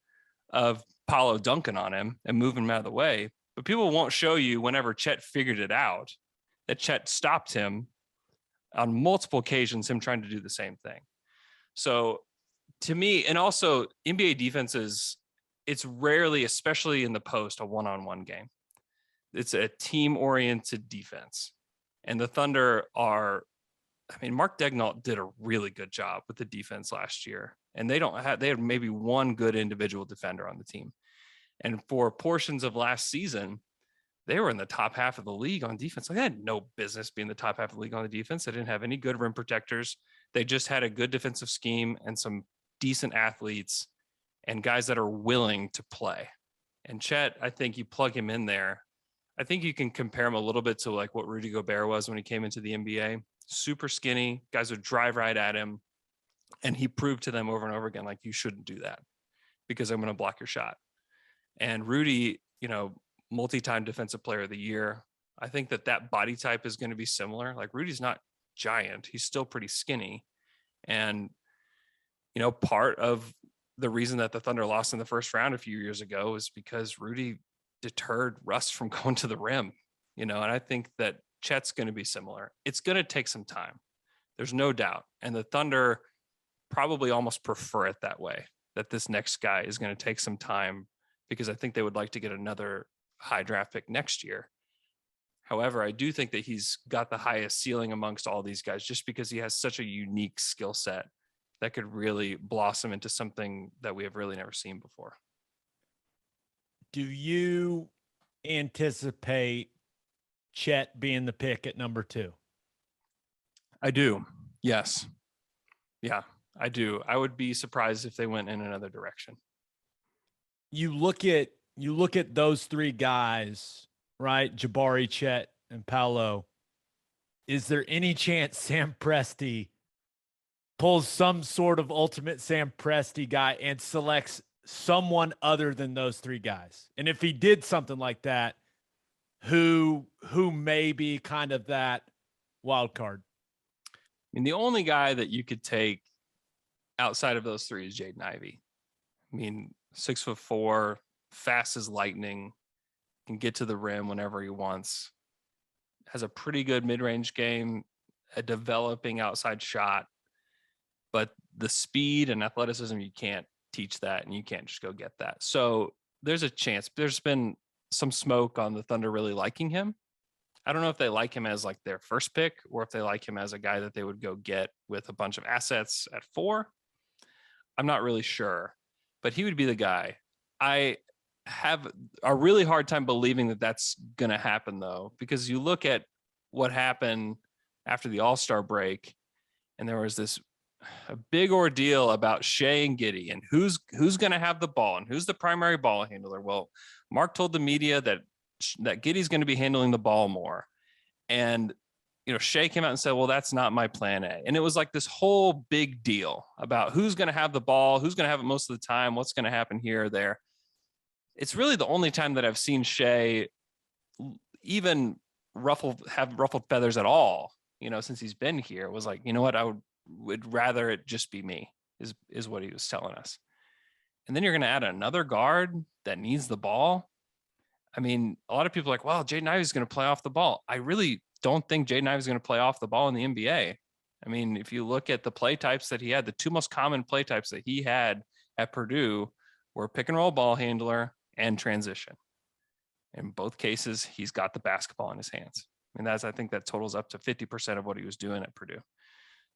of Paulo dunking on him and moving him out of the way. But people won't show you whenever Chet figured it out, that Chet stopped him on multiple occasions, him trying to do the same thing. So to me, and also NBA defenses, it's rarely, especially in the post, a one-on-one game. It's a team-oriented defense. And the Thunder Mark Daigneault did a really good job with the defense last year. And they had maybe one good individual defender on the team. And for portions of last season, they were in the top half of the league on defense. Like, they had no business being the top half of the league on the defense. They didn't have any good rim protectors. They just had a good defensive scheme and some decent athletes and guys that are willing to play. And Chet, I think you plug him in there. I think you can compare him a little bit to like what Rudy Gobert was when he came into the NBA. Super skinny, guys would drive right at him. And he proved to them over and over again, like, you shouldn't do that because I'm going to block your shot. And Rudy, multi-time defensive player of the year. I think that body type is going to be similar. Like, Rudy's not giant. He's still pretty skinny. And, part of the reason that the Thunder lost in the first round a few years ago is because Rudy deterred Russ from going to the rim, and I think that Chet's going to be similar. It's going to take some time. There's no doubt. And the Thunder probably almost prefer it that way, that this next guy is going to take some time, because I think they would like to get another high draft pick next year. However, I do think that he's got the highest ceiling amongst all these guys just because he has such a unique skill set that could really blossom into something that we have really never seen before. Do you anticipate Chet being the pick at number 2? I do. Yes. Yeah, I do. I would be surprised if they went in another direction. You look at those 3 guys, right? Jabari, Chet, and Paolo. Is there any chance Sam Presti pulls some sort of ultimate Sam Presti guy and selects someone other than those 3 guys? And if he did something like that, who may be kind of that wild card? I mean, the only guy that you could take outside of those 3 is Jaden Ivey. I mean, 6'4", fast as lightning, can get to the rim whenever he wants, has a pretty good mid-range game, a developing outside shot, but the speed and athleticism, you can't teach that, and you can't just go get that. So there's a chance. There's been some smoke on the Thunder really liking him. I don't know if they like him as like their first pick or if they like him as a guy that they would go get with a bunch of assets at 4. I'm not really sure, but he would be the guy. I have a really hard time believing that that's going to happen, though, because you look at what happened after the All-Star break, and there was a big ordeal about Shea and Giddey and who's going to have the ball and who's the primary ball handler. Well, Mark told the media that Giddey's going to be handling the ball more. And, Shea came out and said, well, that's not my plan A. And it was like this whole big deal about who's going to have the ball, who's going to have it most of the time, what's going to happen here or there. It's really the only time that I've seen Shea even have ruffled feathers at all, since he's been here. It was like, you know what, I would rather it just be me, is what he was telling us. And then you're going to add another guard that needs the ball. I mean, a lot of people are like, well, Jaden Ivey is going to play off the ball. I really don't think Jaden Ivey is going to play off the ball in the NBA. I mean, if you look at the play types that he had, the 2 most common play types that he had at Purdue were pick and roll ball handler and transition. In both cases, he's got the basketball in his hands. I mean, I think that totals up to 50% of what he was doing at Purdue.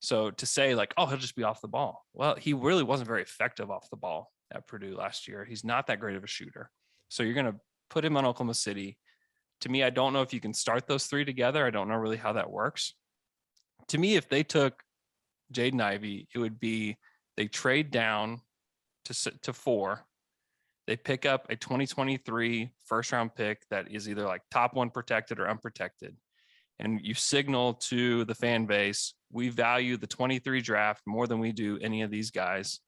So to say like, oh, he'll just be off the ball. Well, he really wasn't very effective off the ball at Purdue last year. He's not that great of a shooter. So you're going to put him on Oklahoma City. To me, I don't know if you can start those 3 together. I don't know really how that works. To me, if they took Jaden Ivey, it would be they trade down to 4. They pick up a 2023 first round pick that is either like top 1 protected or unprotected. And you signal to the fan base, we value the 23 draft more than we do any of these guys.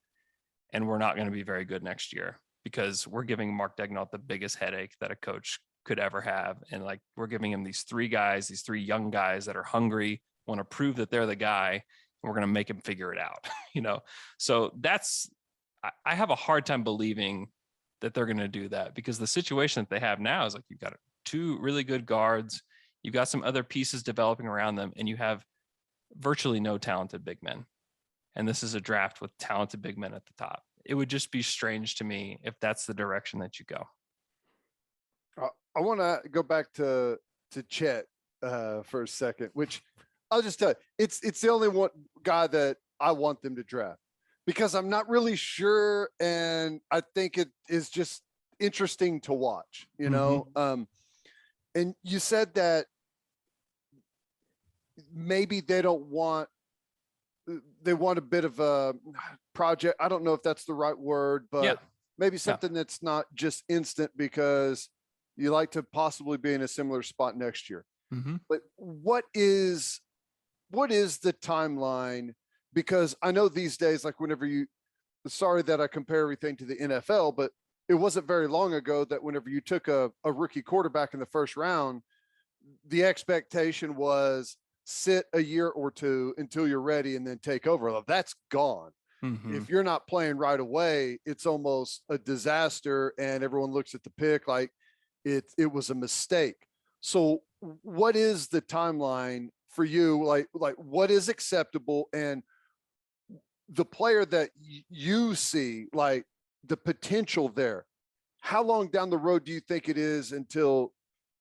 And we're not going to be very good next year because we're giving Mark Daigneault the biggest headache that a coach could ever have. And like, we're giving him these 3 guys, these 3 young guys that are hungry, want to prove that they're the guy. And we're going to make him figure it out, So I have a hard time believing that they're going to do that because the situation that they have now is like, you've got 2 really good guards. You've got some other pieces developing around them, and you have virtually no talented big men. And this is a draft with talented big men at the top. It would just be strange to me if that's the direction that you go. I want to go back to Chet for a second, which I'll just tell you, it's the only one guy that I want them to draft because I'm not really sure. And I think it is just interesting to watch, and you said that maybe they want a bit of a project. I don't know if that's the right word, but maybe something that's not just instant because You like to possibly be in a similar spot next year. Mm-hmm. But what is the timeline? Because I know these days, like whenever sorry that I compare everything to the NFL, but it wasn't very long ago that whenever you took a rookie quarterback in the first round, the expectation was sit a year or two until you're ready and then take over. Well, that's gone. Mm-hmm. If you're not playing right away, it's almost a disaster, and everyone looks at the pick like it was a mistake. So what is the timeline for you? Like what is acceptable, and the player that you see, like the potential there, how long down the road do you think it is until,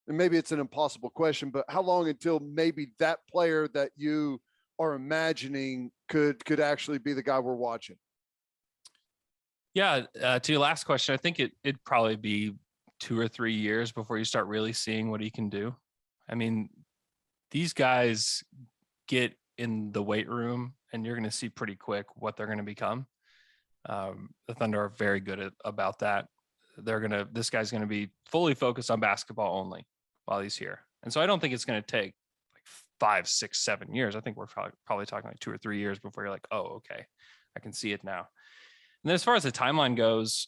and maybe it's an impossible question, but how long until maybe that player that you are imagining could actually be the guy we're watching? Yeah. To your last question, I think it'd probably be 2 or 3 years before you start really seeing what he can do. I mean, these guys get in the weight room and you're going to see pretty quick what they're going to become. The Thunder are very good about that. This guy's going to be fully focused on basketball only while he's here. And so I don't think it's going to take like 5, 6, 7 years. I think we're probably talking like 2 or 3 years before you're like, oh, okay, I can see it now. And then as far as the timeline goes,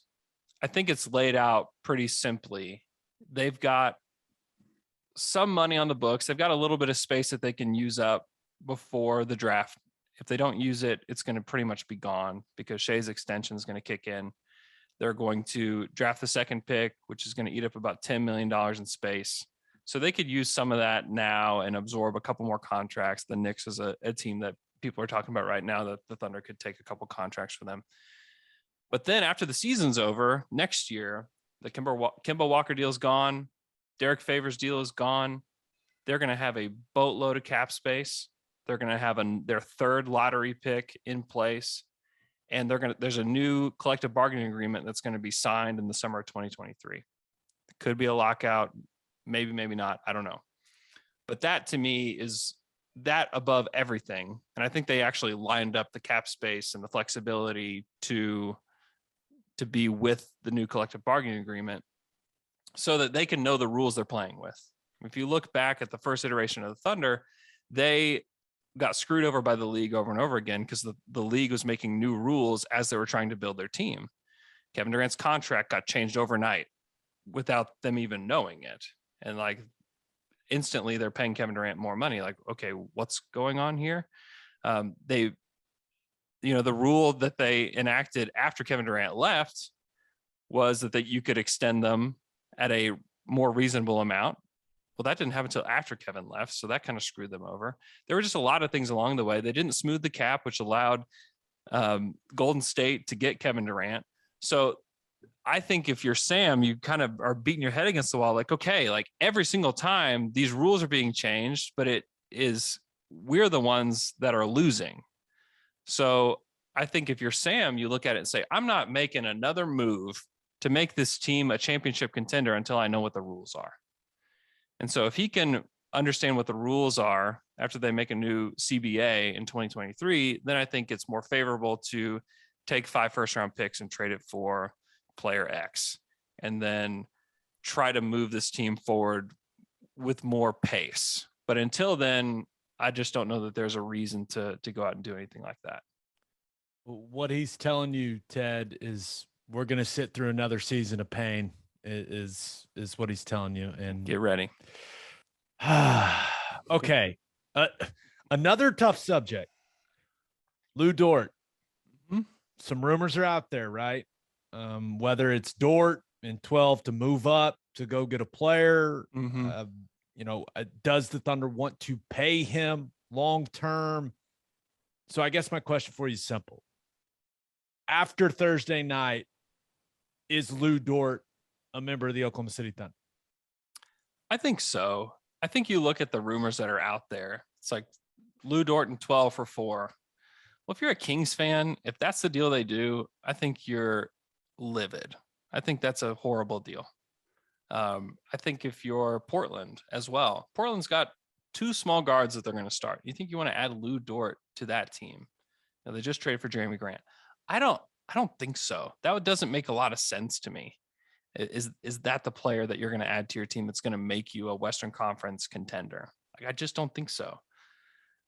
I think it's laid out pretty simply. They've got some money on the books. They've got a little bit of space that they can use up before the draft. If they don't use it, it's going to pretty much be gone because Shea's extension is going to kick in. They're going to draft the second pick, which is going to eat up about $10 million in space. So they could use some of that now and absorb a couple more contracts. The Knicks is a team that people are talking about right now that the Thunder could take a couple contracts for them. But then after the season's over next year, the Kemba Walker deal is gone. Derek Favors deal is gone. They're going to have a boatload of cap space. They're going to have their third lottery pick in place. And there's a new collective bargaining agreement that's going to be signed in the summer of 2023. It could be a lockout. Maybe, maybe not. I don't know. But that to me is that above everything. And I think they actually lined up the cap space and the flexibility to be with the new collective bargaining agreement so that they can know the rules they're playing with. If you look back at the first iteration of the Thunder, they got screwed over by the league over and over again because the league was making new rules as they were trying to build their team. Kevin Durant's contract got changed overnight without them even knowing it. And like instantly they're paying Kevin Durant more money. Like, okay, what's going on here? The rule that they enacted after Kevin Durant left was that you could extend them at a more reasonable amount. Well, that didn't happen until after Kevin left, so that kind of screwed them over. There were just a lot of things along the way. They didn't smooth the cap, which allowed Golden State to get Kevin Durant. So I think if you're Sam, you kind of are beating your head against the wall. Like, okay, like every single time these rules are being changed, but we're the ones that are losing. So I think if you're Sam, you look at it and say, I'm not making another move to make this team a championship contender until I know what the rules are. And so if he can understand what the rules are after they make a new CBA in 2023, then I think it's more favorable to take 5 first-round picks and trade it for player X, and then try to move this team forward with more pace. But until then, I just don't know that there's a reason to go out and do anything like that. What he's telling you, Ted, is we're going to sit through another season of pain is what he's telling you. And get ready. Okay. Another tough subject. Lou Dort. Mm-hmm. Some rumors are out there, right? Whether it's Dort in 12 to move up to go get a player. Mm-hmm. Does the Thunder want to pay him long-term? So I guess my question for you is simple. After Thursday night, is Lou Dort a member of the Oklahoma City Thunder? I think so. I think you look at the rumors that are out there. It's like Lou Dort in 12 for 4. Well, if you're a Kings fan, if that's the deal they do, I think you're livid. I think that's a horrible deal. I think if you're Portland as well, Portland's got 2 small guards that they're going to start. You think you want to add Lou Dort to that team? Now, they just traded for Jeremy Grant. I don't think so. That doesn't make a lot of sense to me. Is that the player that you're going to add to your team that's going to make you a Western Conference contender? Like, I just don't think so.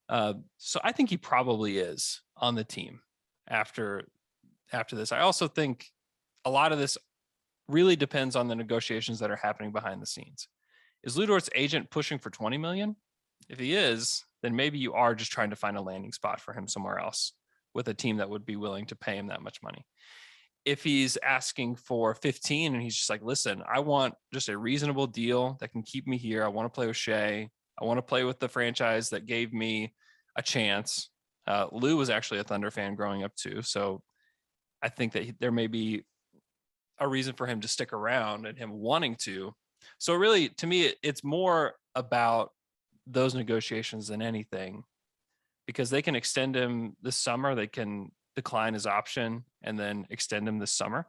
So I think he probably is on the team after this. I also think a lot of this really depends on the negotiations that are happening behind the scenes. Is Lu Dort's agent pushing for 20 million? If he is, then maybe you are just trying to find a landing spot for him somewhere else with a team that would be willing to pay him that much money. If he's asking for 15 and he's just like, listen, I want just a reasonable deal that can keep me here. I want to play with Shea. I want to play with the franchise that gave me a chance. Lou was actually a Thunder fan growing up too. So I think that there may be a reason for him to stick around and him wanting to. So really, to me, it's more about those negotiations than anything, because they can extend him this summer. They can decline his option and then extend him this summer,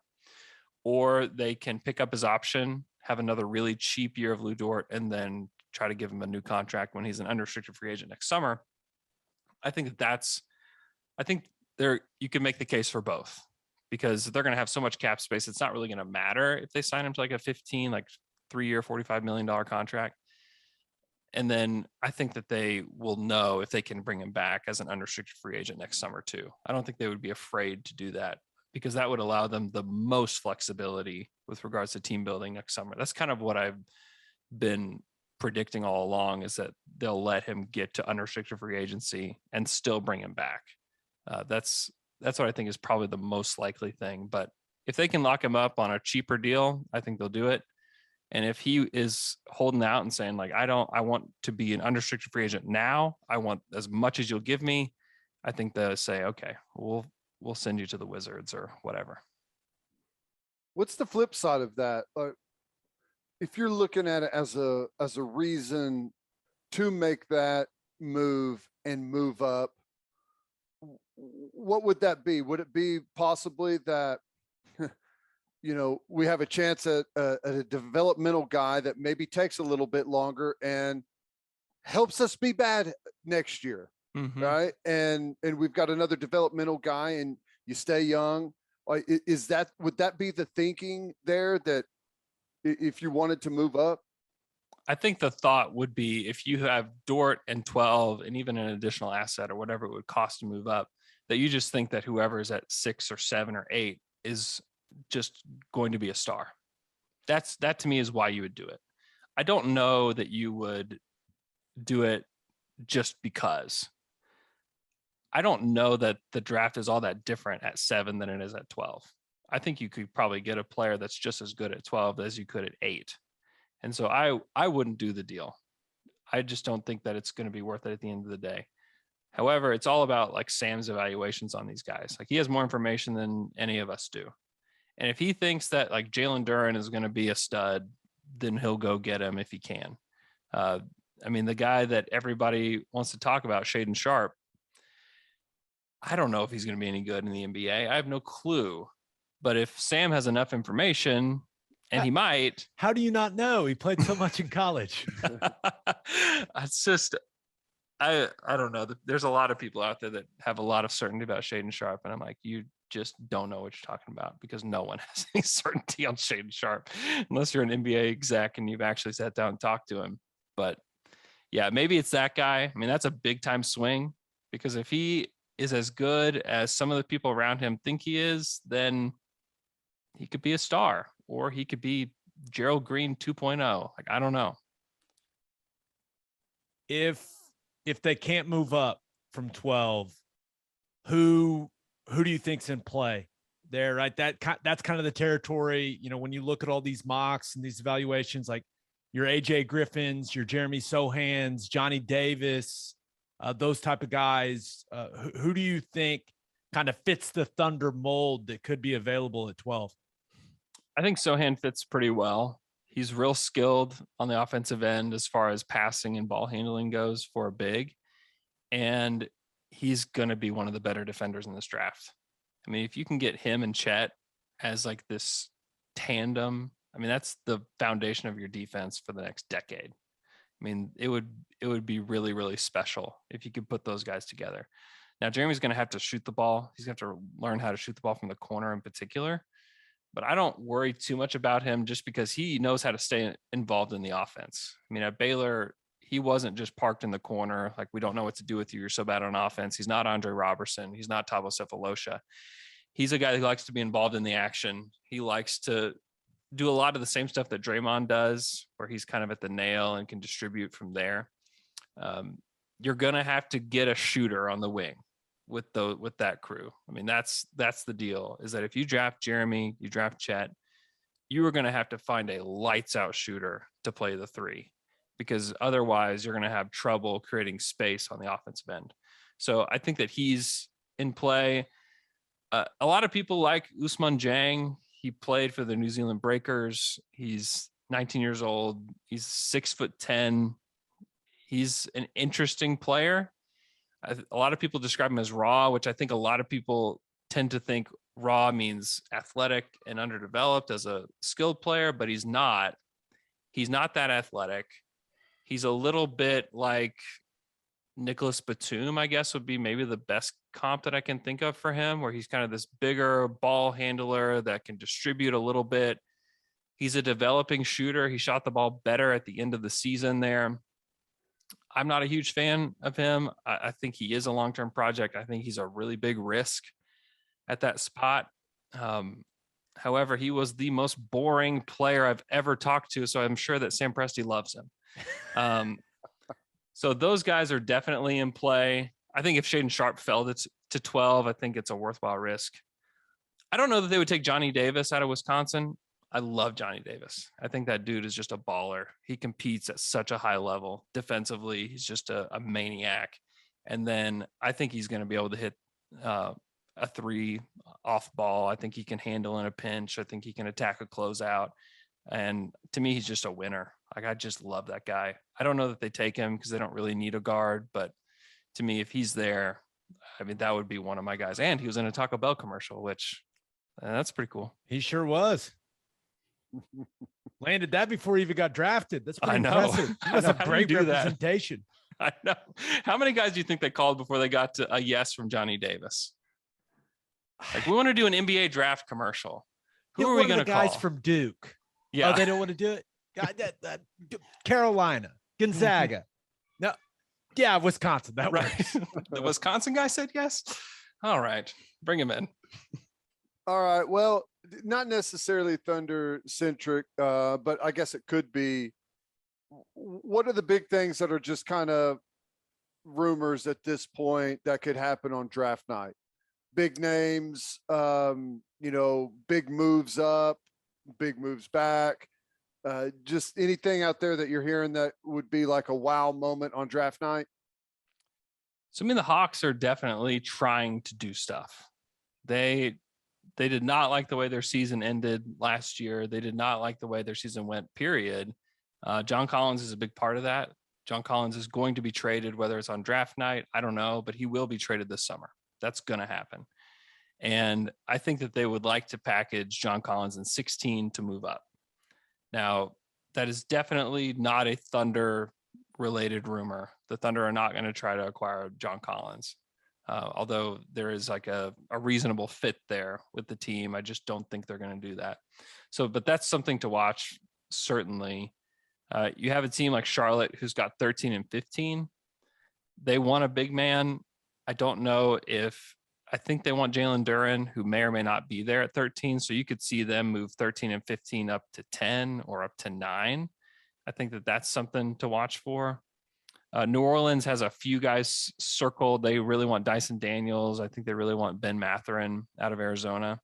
or they can pick up his option, have another really cheap year of Lu Dort, and then try to give him a new contract when he's an unrestricted free agent next summer. I think you can make the case for both, because they're going to have so much cap space. It's not really going to matter if they sign him to like a 3-year, $45 million contract. And then I think that they will know if they can bring him back as an unrestricted free agent next summer too. I don't think they would be afraid to do that, because that would allow them the most flexibility with regards to team building next summer. That's kind of what I've been predicting all along, is that they'll let him get to unrestricted free agency and still bring him back. That's what I think is probably the most likely thing. But if they can lock him up on a cheaper deal, I think they'll do it. And if he is holding out and saying like, I want to be an unrestricted free agent now, I want as much as you'll give me, I think they'll say, okay, we'll send you to the Wizards or whatever. What's the flip side of that? If you're looking at it as a reason to make that move and move up, what would that be? Would it be possibly that, we have a chance at a developmental guy that maybe takes a little bit longer and helps us be bad next year, right? And we've got another developmental guy, and you stay young. Would that be the thinking there, that if you wanted to move up? I think the thought would be, if you have Dort and 12 and even an additional asset or whatever it would cost to move up, that you just think that whoever is at 6 or 7 or 8 is just going to be a star. That to me is why you would do it. I don't know that you would do it just because. I don't know that the draft is all that different at 7 than it is at 12. I think you could probably get a player that's just as good at 12 as you could at 8. And so I wouldn't do the deal. I just don't think that it's going to be worth it at the end of the day. However, it's all about like Sam's evaluations on these guys. Like, he has more information than any of us do. And if he thinks that like Jalen Duren is going to be a stud, then he'll go get him if he can. The guy that everybody wants to talk about, Shaedon Sharpe, I don't know if he's going to be any good in the NBA. I have no clue. But if Sam has enough information, and he might. How do you not know? He played so much in college. It's just, I don't know. There's a lot of people out there that have a lot of certainty about Shaedon Sharpe. And I'm like, you just don't know what you're talking about, because no one has any certainty on Shaedon Sharpe unless you're an NBA exec and you've actually sat down and talked to him. But yeah, maybe it's that guy. I mean, that's a big time swing, because if he is as good as some of the people around him think he is, then he could be a star, or he could be Gerald Green 2.0. Like, I don't know. If they can't move up from 12, who do you think's in play there, right? That's kind of the territory, when you look at all these mocks and these evaluations, like your AJ Griffins, your Jeremy Sohans, Johnny Davis, those type of guys. Who do you think kind of fits the Thunder mold that could be available at 12? I think Sohan fits pretty well. He's real skilled on the offensive end as far as passing and ball handling goes for a big. And he's going to be one of the better defenders in this draft. I mean, if you can get him and Chet as like this tandem, I mean, that's the foundation of your defense for the next decade. I mean, it would be really, really special if you could put those guys together. Now, Jeremy's going to have to shoot the ball. He's going to have to learn how to shoot the ball from the corner in particular. but I don't worry too much about him just because he knows how to stay involved in the offense. I mean, at Baylor, he wasn't just parked in the corner. Like, we don't know what to do with you. You're so bad on offense. He's not Andre Robertson. He's not Thabo Sefolosha. He's a guy who likes to be involved in the action. He likes to do a lot of the same stuff that Draymond does, where he's kind of at the nail and can distribute from there. You're going to have to get a shooter on the wing with that crew. I mean, that's the deal, is that if you draft Jeremy, you draft Chet, you are going to have to find a lights out shooter to play the three, because otherwise you're going to have trouble creating space on the offensive end. So I think that he's in play. A lot of people like Ousmane Dieng. He played for the New Zealand Breakers. He's 19 years old. He's 6'10". He's an interesting player. A lot of people describe him as raw, which I think a lot of people tend to think raw means athletic and underdeveloped as a skilled player, but he's not. He's not that athletic. He's a little bit like Nicholas Batum, I guess, would be maybe the best comp that I can think of for him, where he's kind of this bigger ball handler that can distribute a little bit. He's a developing shooter. He shot the ball better at the end of the season there. I'm not a huge fan of him. I think he is a long-term project. I think he's a really big risk at that spot. However, he was the most boring player I've ever talked to, so I'm sure that Sam Presti loves him. So those guys are definitely in play. I think if Shaden Sharp fell to 12, I think it's a worthwhile risk. I don't know that they would take Johnny Davis out of Wisconsin. I love Johnny Davis. I think that dude is just a baller. He competes at such a high level. Defensively, he's just a maniac. And then I think he's going to be able to hit a three off ball. I think he can handle in a pinch. I think he can attack a closeout. And to me, he's just a winner. Like, I just love that guy. I don't know that they take him because they don't really need a guard. But to me, if he's there, I mean, that would be one of my guys. And he was in a Taco Bell commercial, which that's pretty cool. He sure was. Landed that before he even got drafted. That's pretty impressive. That's a great representation. I know. How many guys do you think they called before they got to a yes from Johnny Davis? Like, we want to do an NBA draft commercial. Who are we going to call? Guys from Duke. Yeah. Oh, they don't want to do it? Carolina, Gonzaga. No. Yeah, Wisconsin. That right. The Wisconsin guy said yes. All right. Bring him in. All right. Well, not necessarily Thunder centric, but I guess it could be. What are the big things that are just kind of rumors at this point that could happen on draft night? Big names, big moves up, big moves back. Just anything out there that you're hearing that would be like a wow moment on draft night? So, I mean, the Hawks are definitely trying to do stuff. They did not like the way their season ended last year. They did not like the way their season went, period. John Collins is a big part of that. John Collins is going to be traded, whether it's on draft night, I don't know, but he will be traded this summer. That's going to happen. And I think that they would like to package John Collins in 16 to move up. Now, that is definitely not a Thunder related rumor. The Thunder are not going to try to acquire John Collins. Although there is like a reasonable fit there with the team. I just don't think they're going to do that. So, but that's something to watch. Certainly. You have a team like Charlotte who's got 13 and 15. They want a big man. I don't know I think they want Jalen Duren, who may or may not be there at 13. So you could see them move 13 and 15 up to 10 or up to 9. I think that that's something to watch for. New Orleans has a few guys circled. They really want Dyson Daniels. I think they really want Ben Mathurin out of Arizona.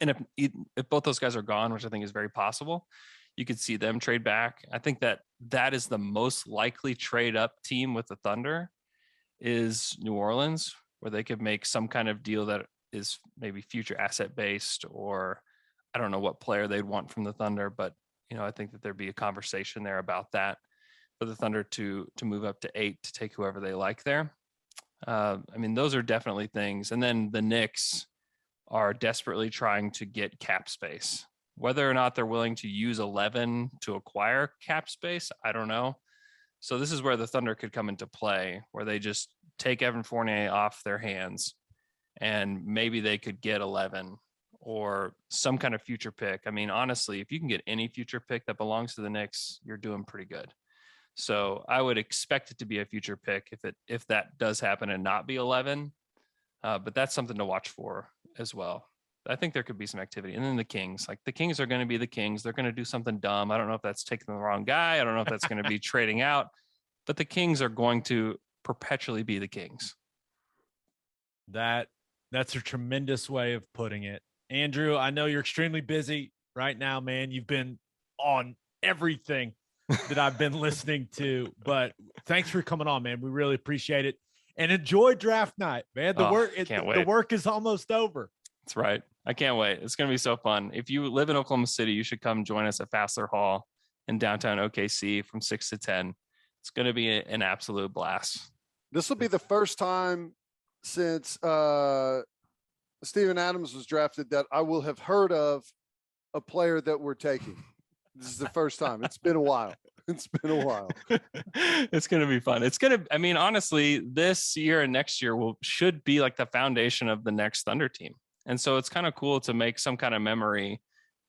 And if both those guys are gone, which I think is very possible, you could see them trade back. I think that is the most likely trade up team with the Thunder is New Orleans, where they could make some kind of deal that is maybe future asset based, or I don't know what player they'd want from the Thunder, but I think that there'd be a conversation there about that for the Thunder to move up to 8 to take whoever they like there. I mean, those are definitely things. And then the Knicks are desperately trying to get cap space. Whether or not they're willing to use 11 to acquire cap space, I don't know. So this is where the Thunder could come into play, where they just take Evan Fournier off their hands and maybe they could get 11 or some kind of future pick. I mean, honestly, if you can get any future pick that belongs to the Knicks, you're doing pretty good. So I would expect it to be a future pick if that does happen and not be 11. But that's something to watch for as well. I think there could be some activity. And then the Kings are going to be the Kings. They're going to do something dumb. I don't know if that's taking the wrong guy. I don't know if that's going to be trading out, but the Kings are going to perpetually be the Kings. That's a tremendous way of putting it. Andrew, I know you're extremely busy right now, man. You've been on everything that I've been listening to, but thanks for coming on, man. We really appreciate it. And enjoy draft night, man. The work is almost over. That's right. I can't wait. It's going to be so fun. If you live in Oklahoma City, you should come join us at Fassler Hall in downtown OKC from 6 to 10. It's going to be an absolute blast. This will be the first time since Steven Adams was drafted that I will have heard of a player that we're taking. This is the first time. It's been a while. It's going to be fun. Honestly, this year and next year should be like the foundation of the next Thunder team. And so it's kind of cool to make some kind of memory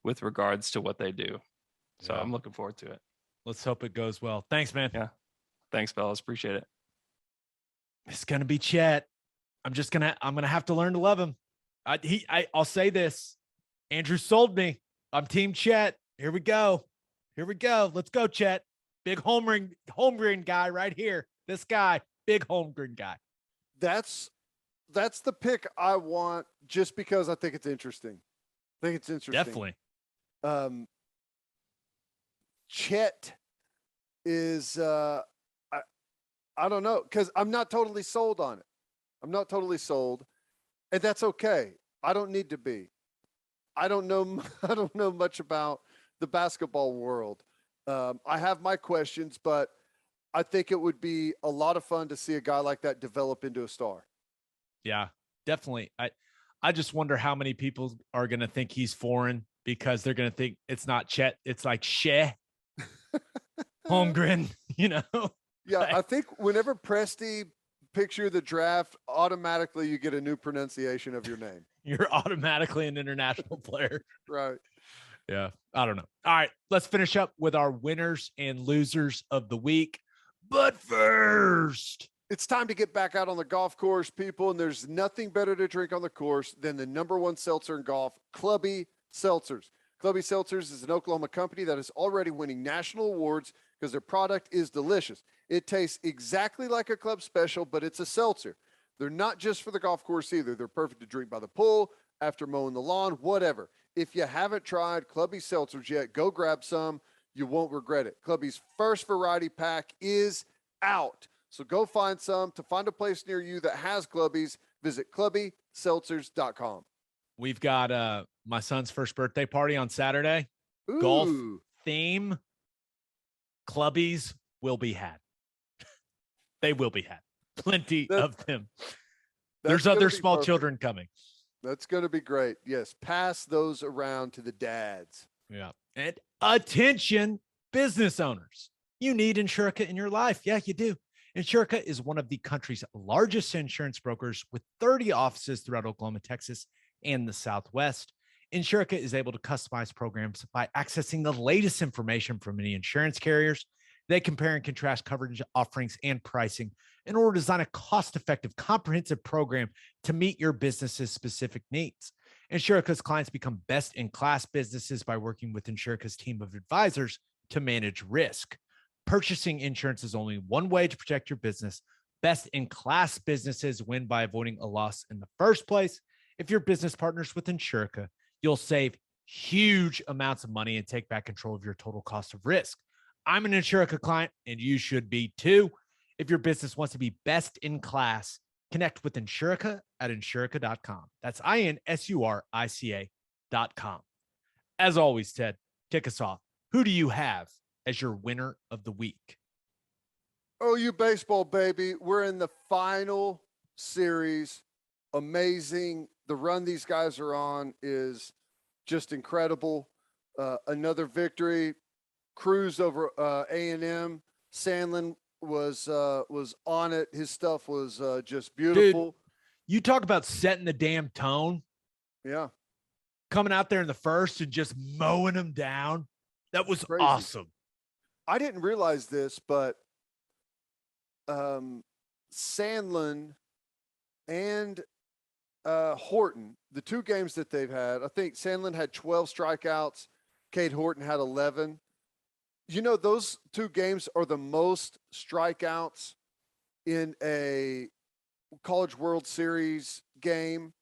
with regards to what they do. So I'm looking forward to it. Let's hope it goes well. Thanks, man. Yeah. Thanks, fellas. Appreciate it. It's going to be Chet. I'm going to have to learn to love him. I'll say this. Andrew sold me. I'm team Chet. Here we go. Let's go, Chet. Big Holmgren guy right here. This guy, big Holmgren guy. That's the pick I want just because I think it's interesting. Definitely. Chet is, I don't know, because I'm not totally sold on it. And that's okay. I don't need to be. I don't know much about the basketball world. I have my questions, but I think it would be a lot of fun to see a guy like that develop into a star. Yeah, definitely. I just wonder how many people are going to think he's foreign because they're going to think it's not Chet. It's like Shea Holmgren, Yeah, I think whenever Presti picture the draft, automatically you get a new pronunciation of your name. You're automatically an international player. Right. Yeah, I don't know. All right, let's finish up with our winners and losers of the week. But first, it's time to get back out on the golf course, people, and there's nothing better to drink on the course than the #1 seltzer in golf, Clubby Seltzers. Clubby Seltzers is an Oklahoma company that is already winning national awards because their product is delicious. It tastes exactly like a club special, but it's a seltzer. They're not just for the golf course either. They're perfect to drink by the pool, after mowing the lawn, whatever. If you haven't tried Clubby Seltzers yet, go grab some. You won't regret it. Clubby's first variety pack is out. So go find some. To find a place near you that has Clubbies, visit clubbyseltzers.com. We've got my son's first birthday party on Saturday. Ooh. Golf theme. Clubbies will be had. They will be had. Plenty of them. There's other small children coming. That's going to be great. Yes. Pass those around to the dads. Yeah. And attention, business owners. You need Insurica in your life. Yeah, you do. Insurica is one of the country's largest insurance brokers with 30 offices throughout Oklahoma, Texas, and the Southwest. Insurica is able to customize programs by accessing the latest information from many insurance carriers. They compare and contrast coverage offerings and pricing in order to design a cost-effective, comprehensive program to meet your business's specific needs. Insurica's clients become best-in-class businesses by working with Insurica's team of advisors to manage risk. Purchasing insurance is only one way to protect your business. Best-in-class businesses win by avoiding a loss in the first place. If your business partners with Insurica, you'll save huge amounts of money and take back control of your total cost of risk. I'm an Insurica client, and you should be too. If your business wants to be best in class, connect with Insurica at insurica.com. That's INSURICA.com. As always, Ted, kick us off. Who do you have as your winner of the week? OU baseball, baby. We're in the final series. Amazing. The run these guys are on is just incredible. Another victory. Cruise over A&M. Sandlin was on it. His stuff was just beautiful. Dude, you talk about setting the damn tone. Yeah. coming out there in the first and just mowing them down. That was Crazy. awesome. I didn't realize this, but Sandlin and Horton, the two games that they've had, I think Sandlin had 12 strikeouts. Cade Horton had 11. You know, those two games are the most strikeouts in a College World Series game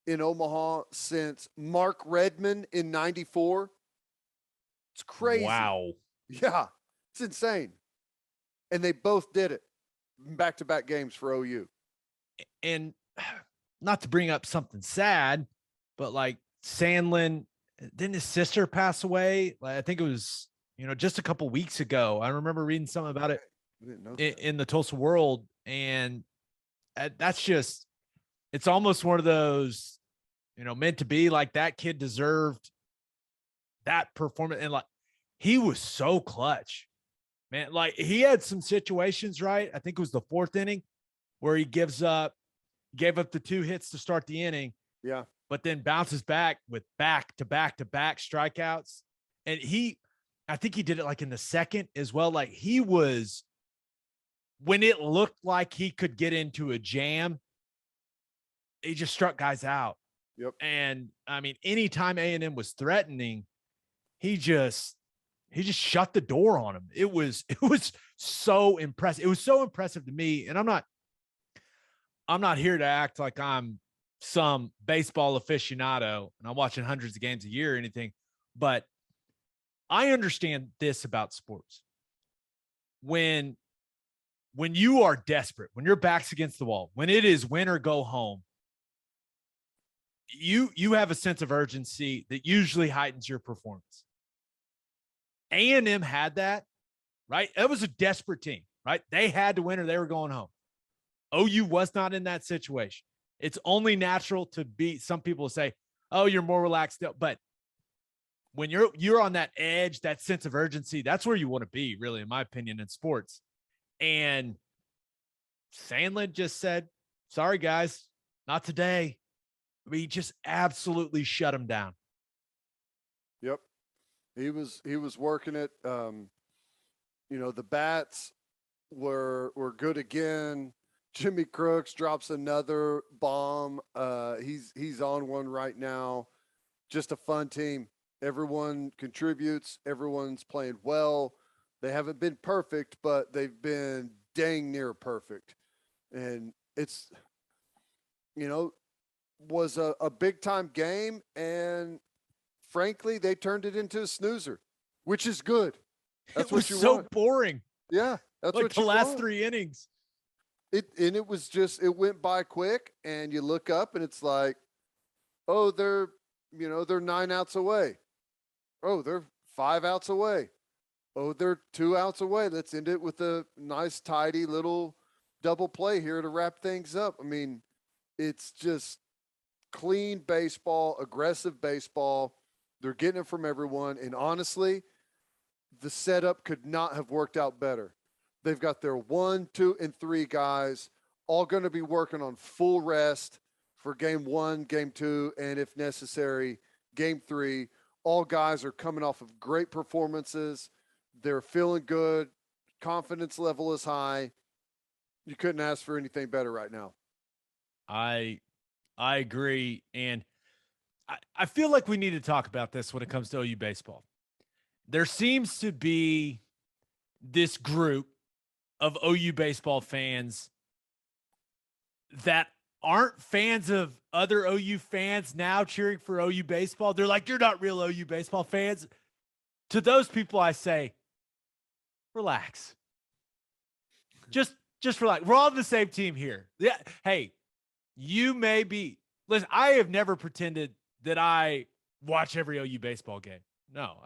in Omaha since Mark Redmond in 94. It's crazy. Wow. Yeah, it's insane. And they both did it back-to-back games for OU. And not to bring up something sad, but like Sandlin, didn't his sister pass away? Like, I think it was, just a couple weeks ago. I remember reading something about it in the Tulsa World. And that's just, it's almost one of those, meant to be. Like, that kid deserved that performance. And like, he was so clutch, man. Like, he had some situations, right? I think it was the fourth inning where he gave up the 2 hits to start the inning. Yeah. But then bounces back with back-to-back strikeouts. And I think he did it like in the second as well. Like, he was, when it looked like he could get into a jam, he just struck guys out. Yep. And I mean, anytime A&M was threatening, he just shut the door on him. It was so impressive. It was so impressive to me. And I'm not here to act like I'm some baseball aficionado and I'm watching hundreds of games a year or anything, but I understand this about sports. When you are desperate, when your back's against the wall, when it is win or go home, you have a sense of urgency that usually heightens your performance. A&M had that, right? It was a desperate team, right? They had to win or they were going home. OU was not in that situation. It's only natural to be, some people say, oh, you're more relaxed. But when you're on that edge, that sense of urgency, that's where you want to be, really, in my opinion, in sports. And Sandlin just said, sorry, guys, not today. I mean, he just absolutely shut him down. Yep. He was working it. The bats were good again. Jimmy Crooks drops another bomb. He's on one right now. Just a fun team. Everyone contributes. Everyone's playing well. They haven't been perfect, but they've been dang near perfect. And it's, was a big time game. And frankly, they turned it into a snoozer, which is good. That's what you want. It was so boring. Yeah. That's like what the you last want. 3 innings. It went by quick, and you look up and it's like, oh, they're 9 outs away. Oh, they're 5 outs away. Oh, they're 2 outs away. Let's end it with a nice, tidy little double play here to wrap things up. I mean, it's just clean baseball, aggressive baseball. They're getting it from everyone. And honestly, the setup could not have worked out better. They've got their 1, 2, and 3 guys all going to be working on full rest for game 1, game 2, and if necessary, game 3. All guys are coming off of great performances. They're feeling good. Confidence level is high. You couldn't ask for anything better right now. I agree. And I feel like we need to talk about this when it comes to OU baseball. There seems to be this group of OU baseball fans that aren't fans of other OU fans now cheering for OU baseball. They're like, you're not real OU baseball fans. To those people, I say, relax. Just relax. We're all on the same team here. Yeah. Hey, you may be. Listen, I have never pretended that I watch every OU baseball game. No,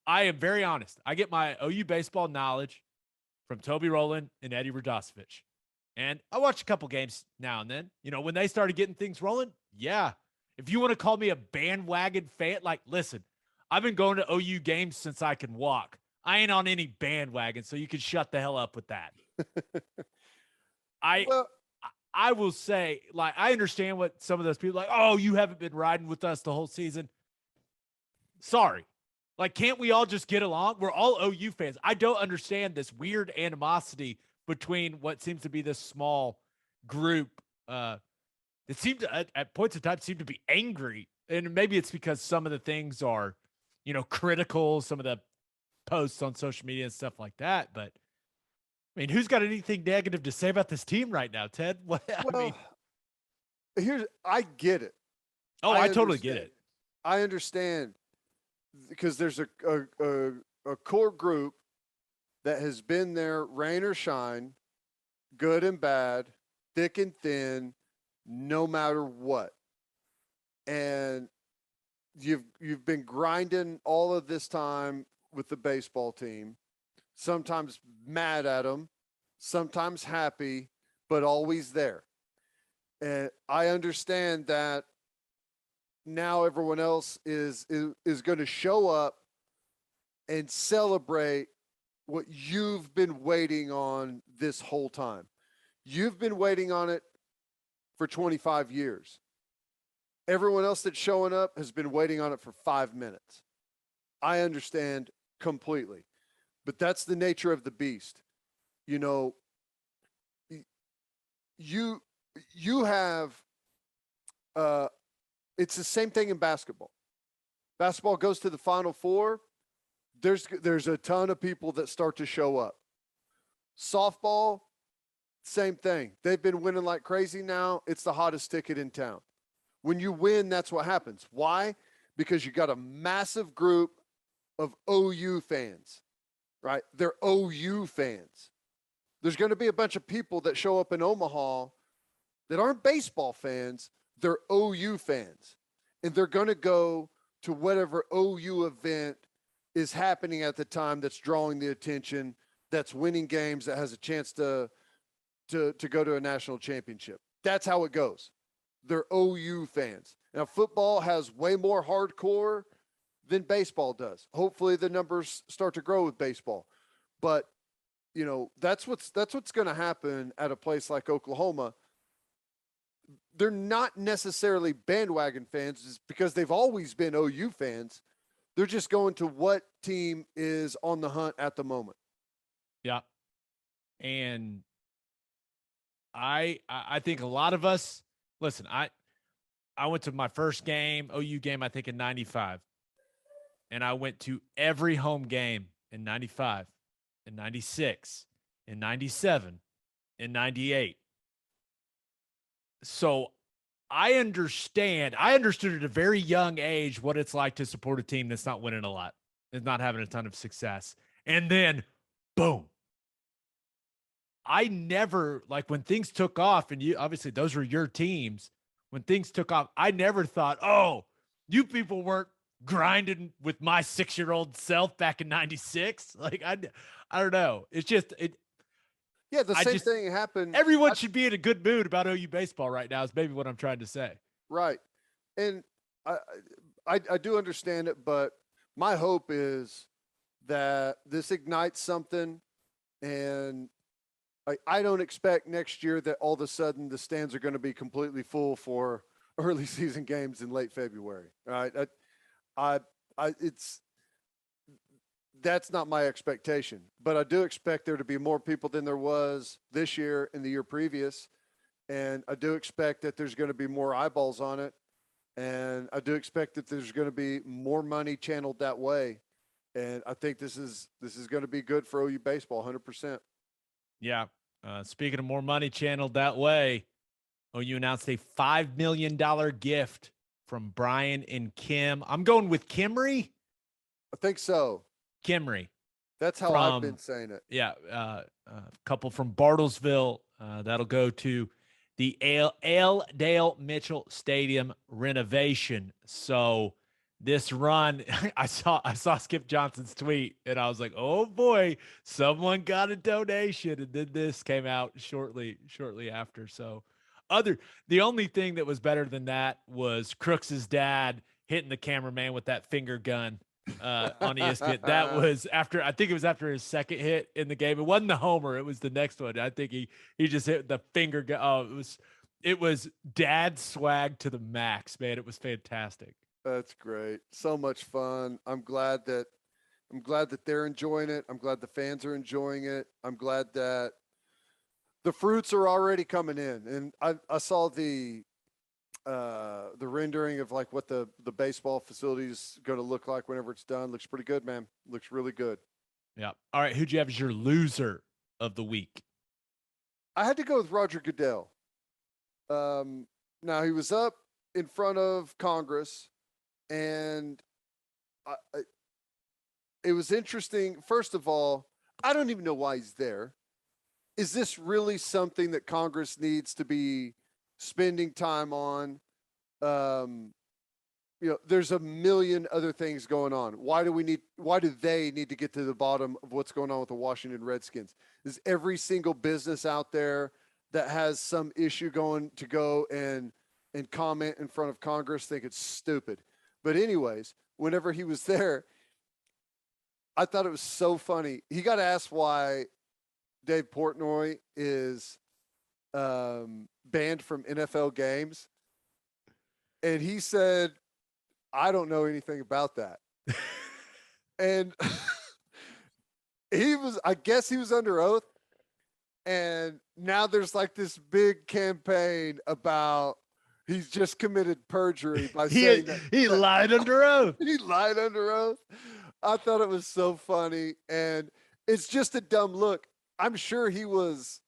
I am very honest. I get my OU baseball knowledge from Toby Rowland and Eddie Radosevich. And I watch a couple games now and then. When they started getting things rolling, yeah. If you want to call me a bandwagon fan, like, listen, I've been going to OU games since I can walk. I ain't on any bandwagon, so you can shut the hell up with that. I I will say, like, I understand what some of those people like, oh, you haven't been riding with us the whole season. Sorry. Like, can't we all just get along? We're all OU fans. I don't understand this weird animosity between what seems to be this small group. It seemed to, at points of time, seem to be angry. And maybe it's because some of the things are, critical, some of the posts on social media and stuff like that. But I mean, who's got anything negative to say about this team right now, Ted? What, I get it. Oh, I totally get it. I understand because there's a core group that has been there, rain or shine, good and bad, thick and thin, no matter what. And you've been grinding all of this time with the baseball team, sometimes mad at them, sometimes happy, but always there. And I understand that now everyone else is going to show up and celebrate what you've been waiting on this whole time. You've been waiting on it for 25 years. Everyone else that's showing up has been waiting on it for 5 minutes. I understand completely, but that's the nature of the beast. You have, it's the same thing in basketball. Basketball goes to the Final Four. There's a ton of people that start to show up. Softball, same thing. They've been winning like crazy now. It's the hottest ticket in town. When you win, that's what happens. Why? Because you got a massive group of OU fans, right? They're OU fans. There's going to be a bunch of people that show up in Omaha that aren't baseball fans. They're OU fans. And they're going to go to whatever OU event is happening at the time that's drawing the attention, that's winning games, that has a chance to go to a national championship. That's how it goes. They're OU fans. Now, football has way more hardcore than baseball does. Hopefully the numbers start to grow with baseball. But, that's what's going to happen at a place like Oklahoma. They're not necessarily bandwagon fans because they've always been OU fans. They're just going to what team is on the hunt at the moment. Yeah. And I think a lot of us, listen, I went to my first OU game, I think in 95. And I went to every home game in 95, in 96, in 97, in 98. So I understood at a very young age what it's like to support a team that's not winning a lot, is not having a ton of success. And then, boom. I never, like when things took off, and obviously those were your teams, when things took off, I never thought, oh, you people weren't grinding with my 6-year-old self back in 96. Like, I don't know. It's just, yeah, the same thing happened. Everyone should be in a good mood about OU baseball right now is maybe what I'm trying to say. Right. And I do understand it, but my hope is that this ignites something. And I don't expect next year that all of a sudden the stands are going to be completely full for early season games in late February. All right. That's not my expectation, but I do expect there to be more people than there was this year and the year previous. And I do expect that there's going to be more eyeballs on it. And I do expect that there's going to be more money channeled that way. And I think this is going to be good for OU baseball, 100%. Yeah. Speaking of more money channeled that way, OU announced a $5 million gift from Brian and Kim. I'm going with Kimry. I think so. Kimry. That's how I've been saying it. Yeah. A couple from Bartlesville. That'll go to the L. Dale Mitchell Stadium renovation. So this run, I saw Skip Johnson's tweet and I was like, oh boy, someone got a donation. And then this came out shortly after. So the only thing that was better than that was Crooks's dad hitting the cameraman with that finger gun on ESPN. That was after, I think it was after his second hit in the game. It wasn't the homer. It was the next one. I think he just hit the finger. It was dad swag to the max, man. It was fantastic. That's great. So much fun. I'm glad that they're enjoying it. I'm glad the fans are enjoying it. I'm glad that the fruits are already coming in. And I saw the rendering of like what the baseball facility is going to look like whenever it's done. Looks pretty good, man. Looks really good. Yeah. All right. Who'd you have as your loser of the week? I had to go with Roger Goodell. Now he was up in front of Congress, and it was interesting. First of all, I don't even know why he's there. Is this really something that Congress needs to be spending time on? There's a million other things going on. Why do they need to get to the bottom of what's going on with the Washington Redskins? Is every single business out there that has some issue going to go and comment in front of Congress think it's stupid? But anyways, whenever he was there, I thought it was so funny. He got asked why Dave Portnoy is banned from NFL games. And he said, I don't know anything about that. And I guess he was under oath. And now there's like this big campaign about he's just committed perjury by saying that he lied under oath. He lied under oath. I thought it was so funny. And it's just a dumb look. I'm sure he was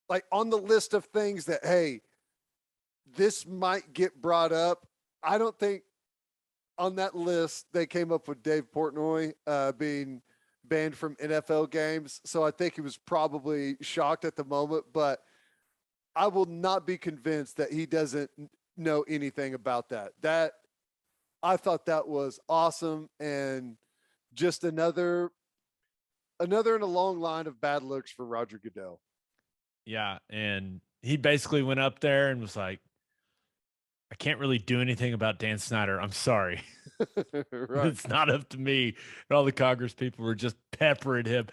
like on the list of things that, hey, this might get brought up. I don't think on that list they came up with Dave Portnoy being banned from NFL games. So I think he was probably shocked at the moment, but I will not be convinced that he doesn't know anything about that. I thought that was awesome, and just another in a long line of bad looks for Roger Goodell. Yeah, and he basically went up there and was like, I can't really do anything about Dan Snyder. I'm sorry. Right. It's not up to me. And all the Congress people were just peppering him.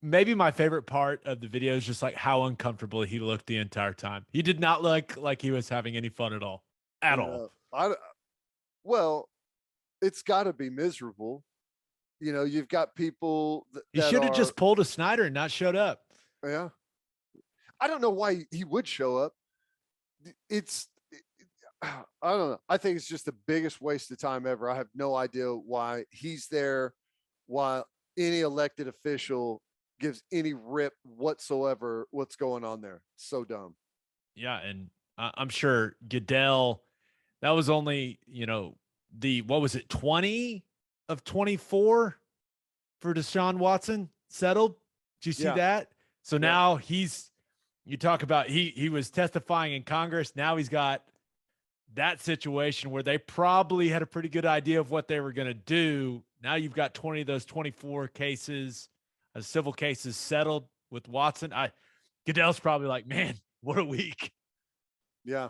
Maybe my favorite part of the video is just like how uncomfortable he looked the entire time. He did not look like he was having any fun at all. Well, it's got to be miserable. You've got people he should have just pulled a Snyder and not showed up. Yeah. I don't know why he would show up. I don't know. I think it's just the biggest waste of time ever. I have no idea why he's there, why any elected official gives any rip whatsoever what's going on there. So dumb. Yeah, and I'm sure Goodell, that was only, what was it, 20 of 24 for Deshaun Watson settled? Did you see that? So now you talk about he was testifying in Congress. Now he's got that situation where they probably had a pretty good idea of what they were going to do. Now you've got 20 of those 24 cases, civil cases settled with Watson. Goodell's probably like, man, what a week. Yeah.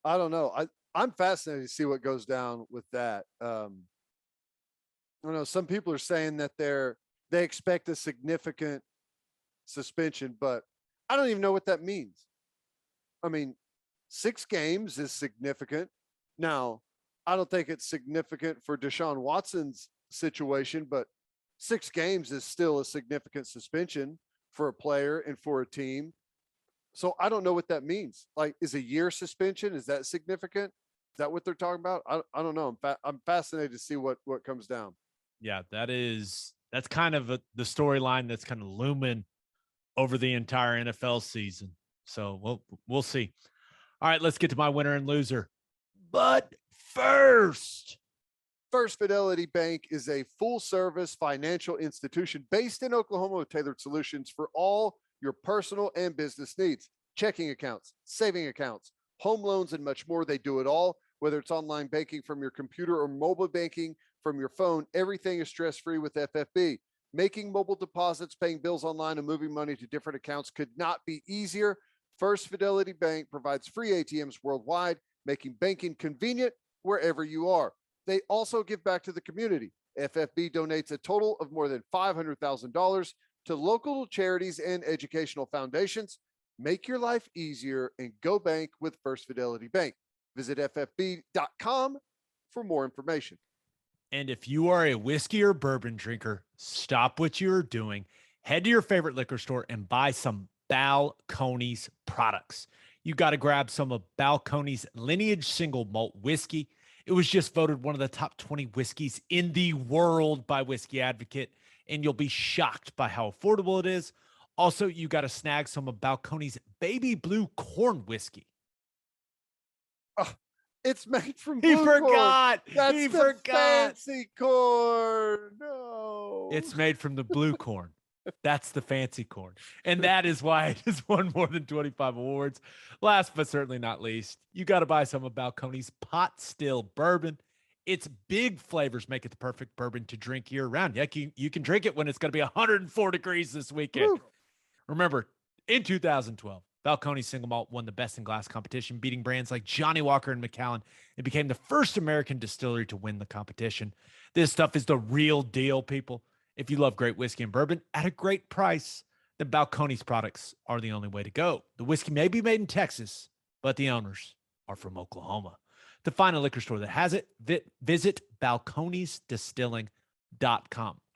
I don't know. I'm fascinated to see what goes down with that. I don't know. Some people are saying that they expect a significant suspension, but I don't even know what that means. I mean, 6 games is significant. Now, I don't think it's significant for Deshaun Watson's situation, but 6 games is still a significant suspension for a player and for a team. So I don't know what that means. Like, is a year suspension, is that significant? Is that what they're talking about? I don't know. I'm fascinated to see what comes down. Yeah, that's kind of the storyline that's kind of looming over the entire NFL season. So we'll see. All right, let's get to my winner and loser. But First Fidelity Bank is a full-service financial institution based in Oklahoma with tailored solutions for all your personal and business needs. Checking accounts, saving accounts, home loans, and much more. They do it all, whether it's online banking from your computer or mobile banking from your phone. Everything is stress-free with FFB. Making mobile deposits, paying bills online, and moving money to different accounts could not be easier. First Fidelity Bank provides free ATMs worldwide, making banking convenient wherever you are. They also give back to the community. FFB donates a total of more than $500,000 to local charities and educational foundations. Make your life easier and go bank with First Fidelity Bank. Visit ffb.com for more information. And if you are a whiskey or bourbon drinker, stop what you're doing. Head to your favorite liquor store and buy some Balcones products. You got to grab some of Balcones Lineage Single Malt Whiskey. It was just voted one of the top 20 whiskeys in the world by Whiskey Advocate, and you'll be shocked by how affordable it is. Also, you got to snag some of Balcones Baby Blue Corn Whiskey. Oh, it's made from He blue corn. forgot. That's He the forgot. fancy corn. No. It's made from the blue corn. That's the fancy corn. And that is why it has won more than 25 awards. Last but certainly not least, you got to buy some of Balcones Pot Still Bourbon. Its big flavors make it the perfect bourbon to drink year round. Yeah, you can drink it when it's going to be 104 degrees this weekend. Woo. Remember, in 2012, Balcones Single Malt won the Best in Glass competition, beating brands like Johnny Walker and Macallan. It became the first American distillery to win the competition. This stuff is the real deal, people. If you love great whiskey and bourbon at a great price, then Balcones products are the only way to go. The whiskey may be made in Texas, but the owners are from Oklahoma. To find a liquor store that has it, visit balconesdistilling.com.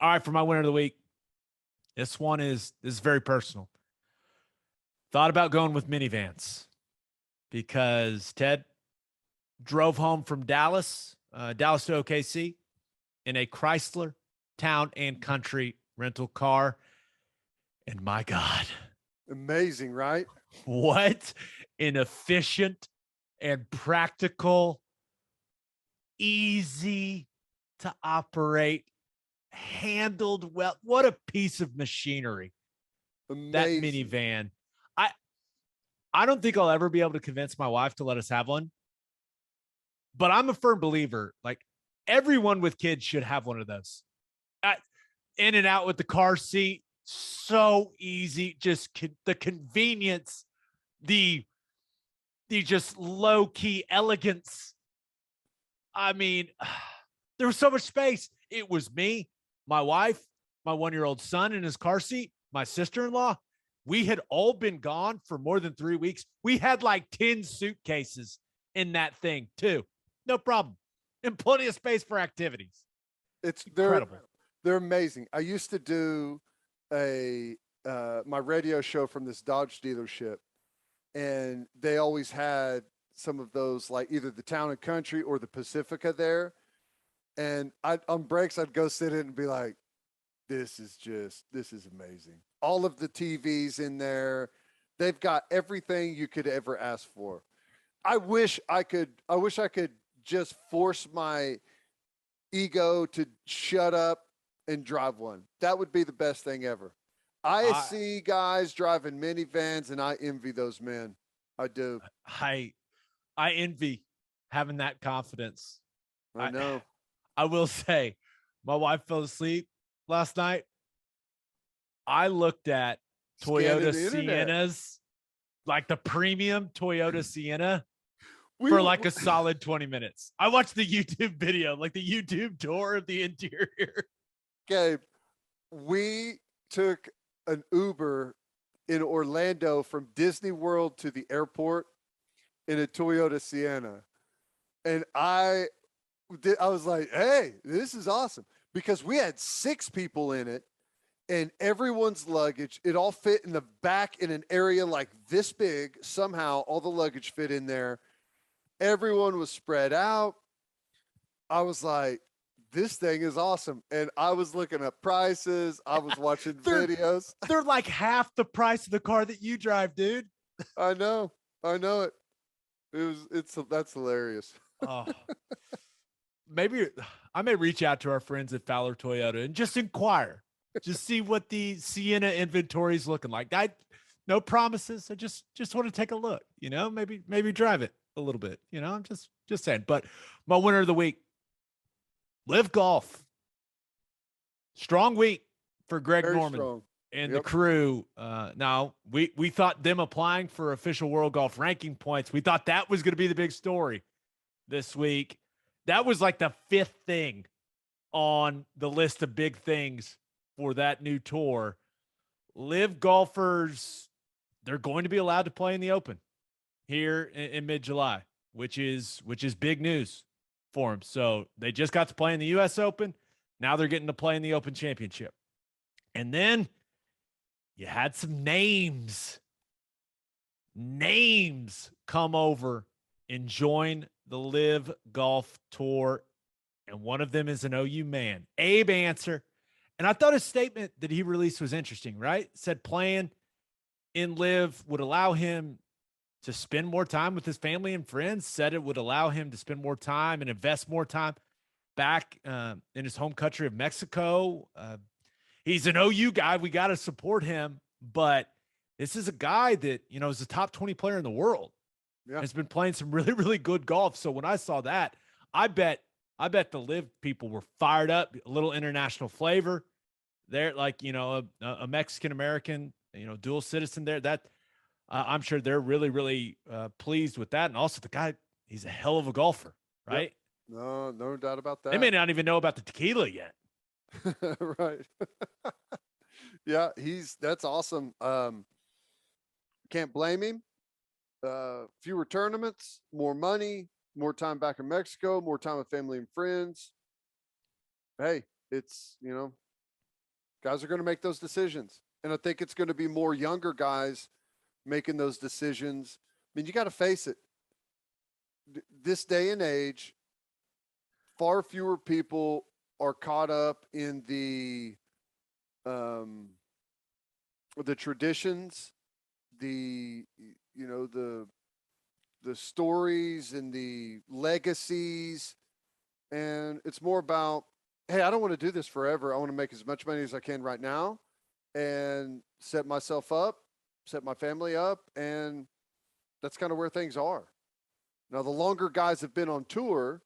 All right, for my winner of the week, this is very personal. Thought about going with Minivans because Ted drove home from Dallas to OKC in a Chrysler Town and Country rental car. And my God, Amazing, right? what an efficient and practical, easy to operate, handled well. What a piece of machinery. Amazing. That minivan. I don't think I'll ever be able to convince my wife to let us have one, but I'm a firm believer, like everyone with kids should have one of those. In and out with the car seat, so easy. Just the convenience, the just low key elegance. I mean, there was so much space. It was me, my wife, my 1-year-old son in his car seat, my sister-in-law. We had all been gone for more than 3 weeks. We had like 10 suitcases in that thing too. No problem. And plenty of space for activities. It's incredible. They're amazing. I used to do my radio show from this Dodge dealership, and they always had some of those, like either the Town and Country or the Pacifica there. And on breaks, I'd go sit in and be like, this is amazing. All of the TVs in there. They've got everything you could ever ask for. I wish I could just force my ego to shut up and drive one. That would be the best thing ever. I see guys driving minivans and I envy those men. I do. I envy having that confidence. I know. I will say, my wife fell asleep last night. I looked at Toyota Siennas, like the premium Toyota Sienna, for like a solid 20 minutes. I watched the YouTube video, like the YouTube tour of the interior. Gabe, we took an Uber in Orlando from Disney World to the airport in a Toyota Sienna. And I was like, hey, this is awesome, because we had 6 people in it and everyone's luggage, it all fit in the back in an area like this big. Somehow all the luggage fit in there. Everyone was spread out. I was like, this thing is awesome. And I was looking up prices. I was watching videos. They're like half the price of the car that you drive, dude. I know it. That's hilarious. Oh. Maybe I may reach out to our friends at Fowler Toyota and just inquire, just see what the Sienna inventory is looking like. No promises. I just want to take a look, maybe drive it a little bit, I'm just saying. But my winner of the week, LIV Golf. Strong week for Greg Very Norman strong. and the crew. Now we thought them applying for official world golf ranking points. We thought that was going to be the big story this week. that was like the fifth thing on the list of big things for that new tour. LIV golfers, they're going to be allowed to play in the Open here in mid-July, which is big news for them. So they just got to play in the U.S. Open. Now they're getting to play in the Open Championship. And then you had some names come over and join the LIV Golf Tour. And one of them is an OU man, Abe Answer. And I thought his statement that he released was interesting, right? Said playing in LIV would allow him to spend more time with his family and friends, said it would allow him to spend more time and invest more time back in his home country of Mexico. He's an OU guy. We got to support him. But this is a guy that, you know, is a top 20 player in the world. Yeah. Has been playing some really, really good golf. So when I saw that, I bet the LIV people were fired up, a little international flavor. They're like, you know, a Mexican-American, you know, dual citizen there. That I'm sure they're really, really pleased with that. And also the guy, he's a hell of a golfer, right? Yep. No doubt about that. They may not even know about the tequila yet. Right. Yeah, that's awesome. Can't blame him. Fewer tournaments, more money, more time back in Mexico, more time with family and friends. Hey, it's, you know, guys are going to make those decisions. And I think it's going to be more younger guys making those decisions. I mean, you got to face it. This day and age, far fewer people are caught up in the traditions, the stories and the legacies. And it's more about, hey, I don't want to do this forever. I want to make as much money as I can right now and set myself up, set my family up. And that's kind of where things are. Now, the longer guys have been on tour,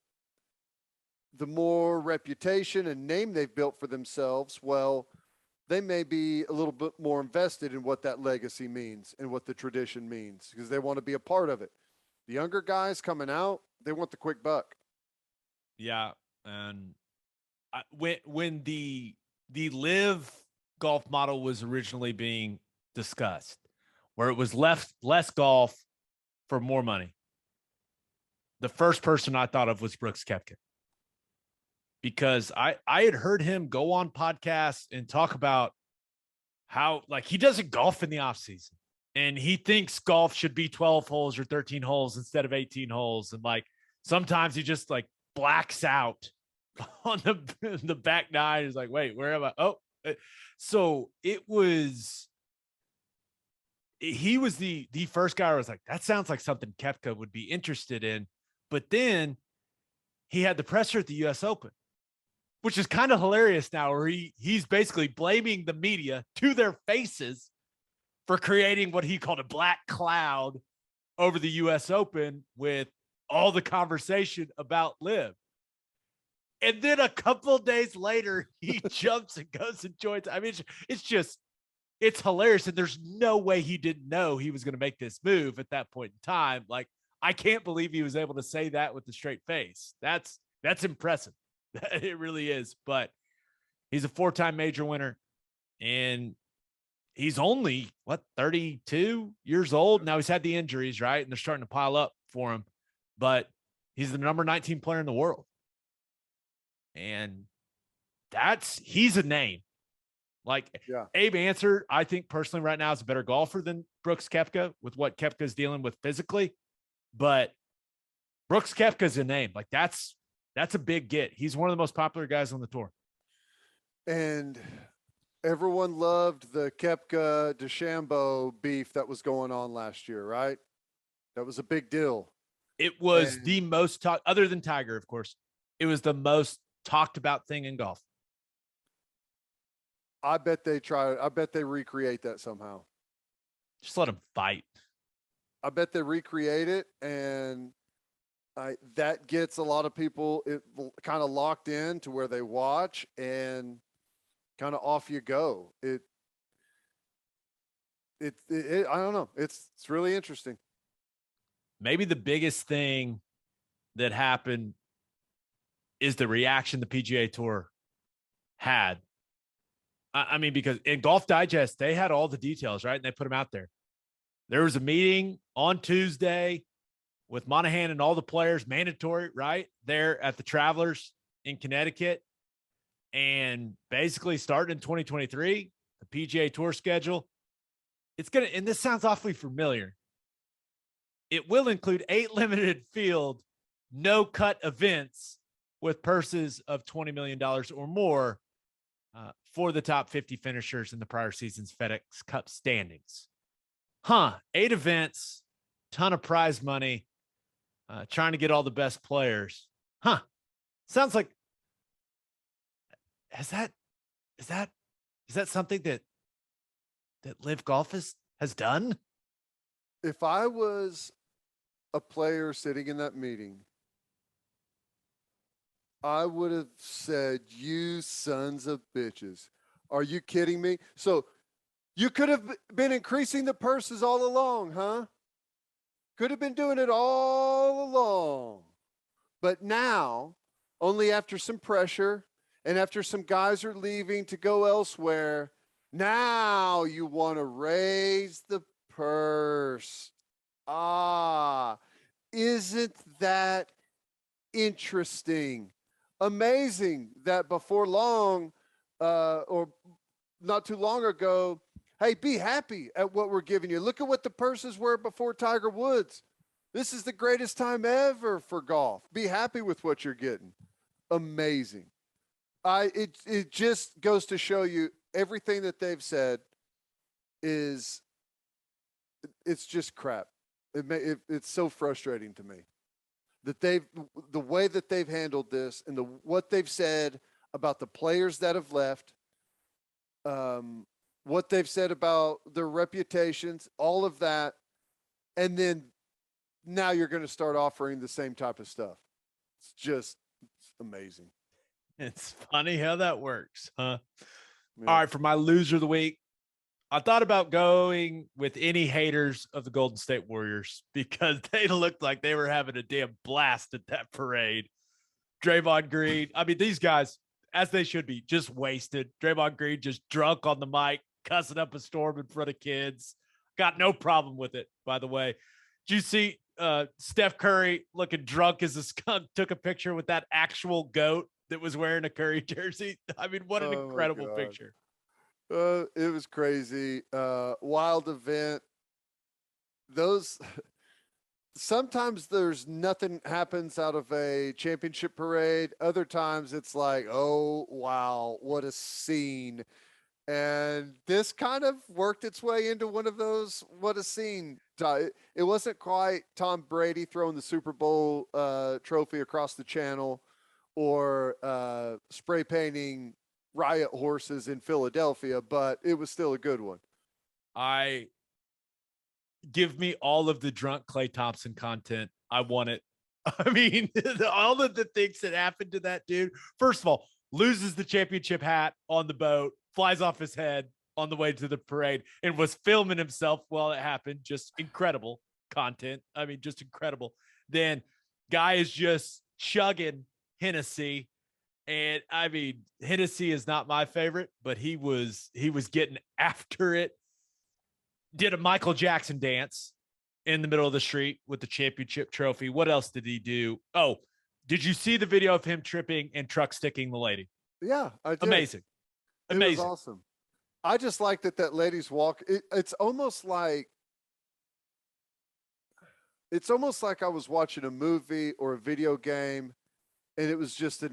the more reputation and name they've built for themselves. Well, they may be a little bit more invested in what that legacy means and what the tradition means because they want to be a part of it. The younger guys coming out, they want the quick buck. Yeah. And when the LIV golf model was originally being discussed, where it was less golf for more money, the first person I thought of was Brooks Koepka. Because I had heard him go on podcasts and talk about how, like, he doesn't golf in the off season and he thinks golf should be 12 holes or 13 holes instead of 18 holes. And like, sometimes he just like blacks out on the back nine. He's like, wait, where am I? Oh, so he was the first guy who was like, that sounds like something Koepka would be interested in. But then he had the pressure at the US Open, which is kind of hilarious now, where he's basically blaming the media to their faces for creating what he called a black cloud over the U.S. Open with all the conversation about LIV. And then a couple of days later, he jumps and goes and joins. I mean, it's hilarious. And there's no way he didn't know he was going to make this move at that point in time. Like, I can't believe he was able to say that with a straight face. That's impressive. It really is. But he's a 4-time major winner, and he's only 32 years old. Now he's had the injuries, right? And they're starting to pile up for him, but he's the number 19 player in the world. And he's a name. Like, yeah. Abe Answer, I think personally right now is a better golfer than Brooks Koepka with what Koepka's dealing with physically, but Brooks Koepka's a name. Like, that's a big get. He's one of the most popular guys on the tour. And everyone loved the Koepka DeChambeau beef that was going on last year, right? That was a big deal. It was the most talked, other than Tiger, of course. It was the most talked about thing in golf. I bet they recreate that somehow. Just let them fight. I bet they recreate it, and that gets a lot of people kind of locked in to where they watch, and kind of off you go. It I don't know. It's really interesting. Maybe the biggest thing that happened is the reaction the PGA Tour had. I mean, because in Golf Digest, they had all the details, right? And they put them out there. There was a meeting on Tuesday with Monahan and all the players, mandatory, right? There at the Travelers in Connecticut. And basically starting in 2023, the PGA Tour schedule, it's going to, and this sounds awfully familiar. It will include 8 limited field, no cut events with purses of $20 million or more for the top 50 finishers in the prior season's FedEx Cup standings. 8 events, ton of prize money, trying to get all the best players. Sounds like, is that something that LIV Golf has done? If I was a player sitting in that meeting, I would have said, "You sons of bitches. Are you kidding me?" So you could have been increasing the purses all along, huh? Could have been doing it all along. But now, only after some pressure and after some guys are leaving to go elsewhere, now you want to raise the purse. Isn't that interesting? Amazing that before long, or not too long ago, hey, be happy at what we're giving you. Look at what the purses were before Tiger Woods. This is the greatest time ever for golf. Be happy with what you're getting. Amazing. It just goes to show you everything that they've said it's just crap. It's so frustrating to me that the way that they've handled this and what they've said about the players that have left, what they've said about their reputations, all of that. And then now you're going to start offering the same type of stuff. It's amazing. It's funny how that works, huh? Yeah. All right, for my loser of the week, I thought about going with any haters of the Golden State Warriors because they looked like they were having a damn blast at that parade. Draymond Green, I mean, these guys, as they should be, just wasted. Draymond Green just drunk on the mic, cussing up a storm in front of kids. Got no problem with it, by the way. Did you see Steph Curry looking drunk as a skunk took a picture with that actual goat that was wearing a Curry jersey? I mean, what an incredible picture. It was crazy. Wild event. Sometimes there's nothing happens out of a championship parade. Other times it's like, oh, wow, what a scene. And this kind of worked its way into one of those, what a scene. It wasn't quite Tom Brady throwing the Super Bowl trophy across the channel or spray painting riot horses in Philadelphia, but it was still a good one. Give me all of the drunk Klay Thompson content. I want it. I mean, all of the things that happened to that dude. First of all, loses the championship hat on the boat, flies off his head on the way to the parade, and was filming himself while it happened. Just incredible content. I mean, just incredible. Then guy is just chugging Hennessy. And I mean, Hennessy is not my favorite, but he was getting after it. Did a Michael Jackson dance in the middle of the street with the championship trophy. What else did he do? Oh, did you see the video of him tripping and truck sticking the lady? Yeah, I did. Amazing. It was awesome. I just like that lady's walk. It's almost like I was watching a movie or a video game, and it was just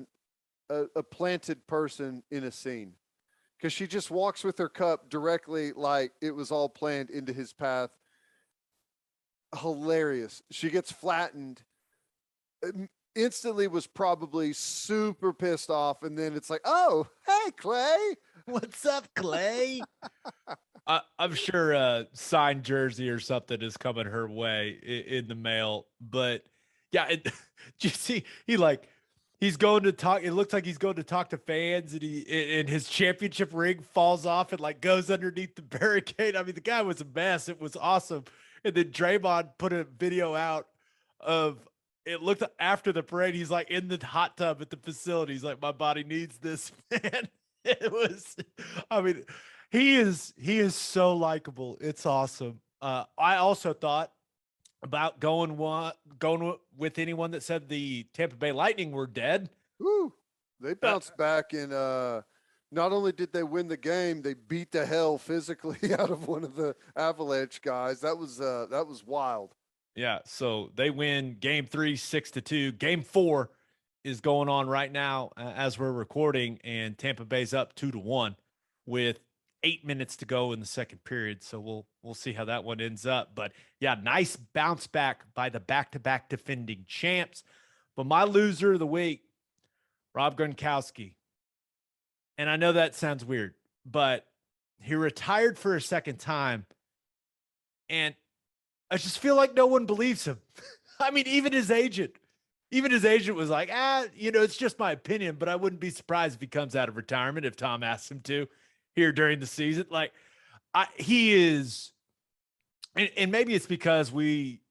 a planted person in a scene, because she just walks with her cup directly like it was all planned into his path. Hilarious. She gets flattened, instantly was probably super pissed off, and then it's like, oh, hey, Clay. What's up, Clay? I'm sure a signed jersey or something is coming her way in the mail. But yeah, do you see he's going to talk. It looks like he's going to talk to fans, and his championship ring falls off and like goes underneath the barricade. I mean, the guy was a mess. It was awesome. And then Draymond put a video out of it looked after the parade. He's like in the hot tub at the facility. He's like, my body needs this, man. It was, I mean, he is so likable. It's awesome. I also thought about going with anyone that said the Tampa Bay Lightning were dead. Woo. They bounced back and not only did they win the game, they beat the hell physically out of one of the Avalanche guys. That was wild. Yeah, so they win game 3, 6-2. Game 4 is going on right now as we're recording, and Tampa Bay's up 2-1 with 8 minutes to go in the second period. So we'll see how that one ends up. But yeah, nice bounce back by the back-to-back defending champs. But my loser of the week, Rob Gronkowski. And I know that sounds weird, but he retired for a second time, and I just feel like no one believes him. I mean, even his agent was like, it's just my opinion, but I wouldn't be surprised if he comes out of retirement if Tom asks him to here during the season. Like he is, and maybe it's because we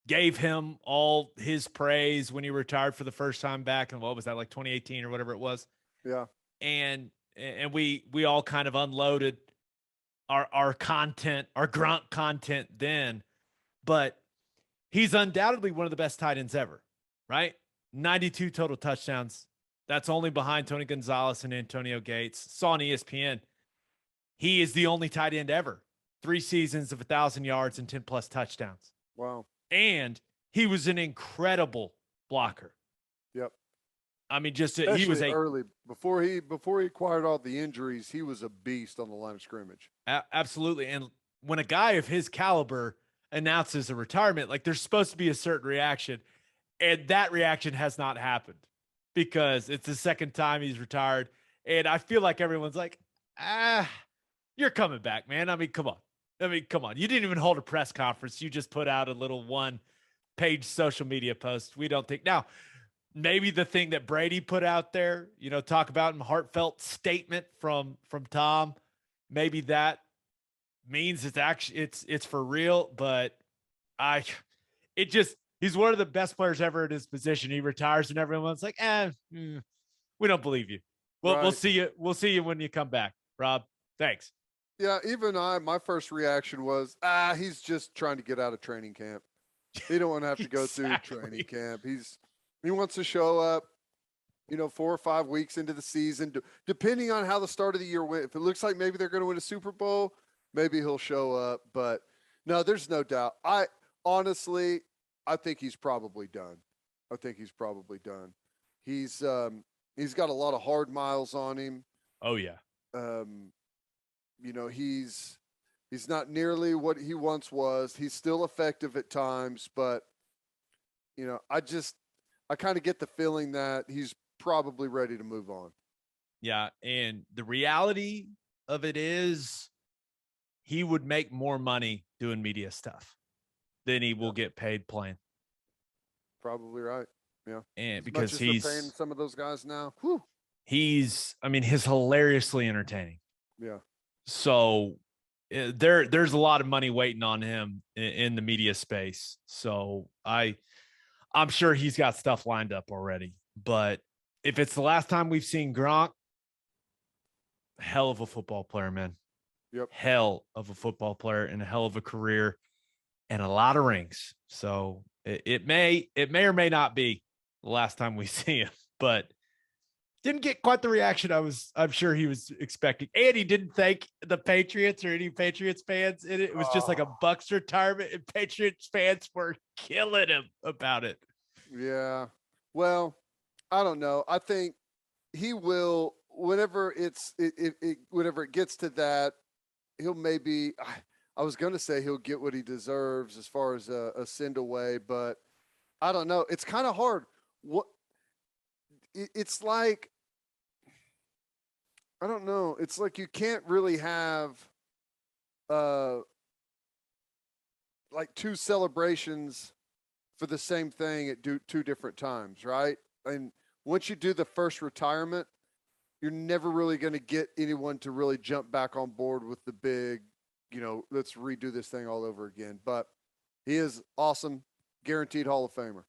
gave him all his praise when he retired for the first time back. And what was that, like 2018 or whatever it was? Yeah. And we all kind of unloaded our content, our Gronk content then, but he's undoubtedly one of the best tight ends ever, right? 92 total touchdowns. That's only behind Tony Gonzalez and Antonio Gates. Saw on ESPN. He is the only tight end ever. 3 seasons of 1,000 yards and 10 plus touchdowns. Wow. And he was an incredible blocker. Yep. I mean, Especially he was early before he acquired all the injuries. He was a beast on the line of scrimmage. Absolutely. And when a guy of his caliber announces a retirement, like there's supposed to be a certain reaction, and that reaction has not happened because it's the second time he's retired. And I feel like everyone's like, you're coming back, man. I mean, come on. You didn't even hold a press conference. You just put out a little 1-page social media post. We don't think now. Maybe the thing that Brady put out there, talk about in heartfelt statement from Tom, maybe that means it's actually it's for real. But he's one of the best players ever in his position. He retires and everyone's like, we don't believe you. Well, right. We'll see you when you come back, Rob. Thanks. Yeah, even my first reaction was, he's just trying to get out of training camp. He don't want to have to go through training camp. He wants to show up, 4 or 5 weeks into the season, depending on how the start of the year went. If it looks like maybe they're going to win a Super Bowl, maybe he'll show up. But no, there's no doubt. I think he's probably done. He's got a lot of hard miles on him. Oh yeah. He's not nearly what he once was. He's still effective at times, but I kind of get the feeling that he's probably ready to move on. Yeah, and the reality of it is he would make more money doing media stuff than he will get paid playing. Probably right. Yeah. And because they're paying some of those guys now. Whew. He's hilariously entertaining. Yeah. So there's a lot of money waiting on him in the media space. So I'm sure he's got stuff lined up already. But if it's the last time we've seen Gronk, hell of a football player, man. Yep. Hell of a football player and a hell of a career and a lot of rings. So it may or may not be the last time we see him, but didn't get quite the reaction I'm sure he was expecting. And he didn't thank the Patriots or any Patriots fans in it. It was just like a Bucs retirement, and Patriots fans were killing him about it. Yeah. Well, I don't know. I think he will, whenever whenever it gets to that, he'll maybe, I was going to say he'll get what he deserves as far as a send away, but I don't know. It's kind of hard. It's like, I don't know. It's like you can't really have like 2 celebrations for the same thing at 2 different times, right? And once you do the first retirement, you're never really going to get anyone to really jump back on board with the big, let's redo this thing all over again. But he is awesome. guaranteed Hall of Famer.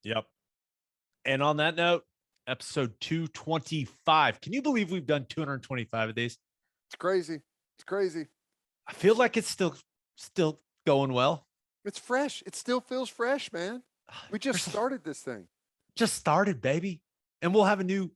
Yep. And on that note, episode 225. Can you believe we've done 225 of these? It's crazy. It's crazy. I feel like it's still going well. It's fresh. It still feels fresh, man. We just started this thing. Just started, baby. And we'll have a new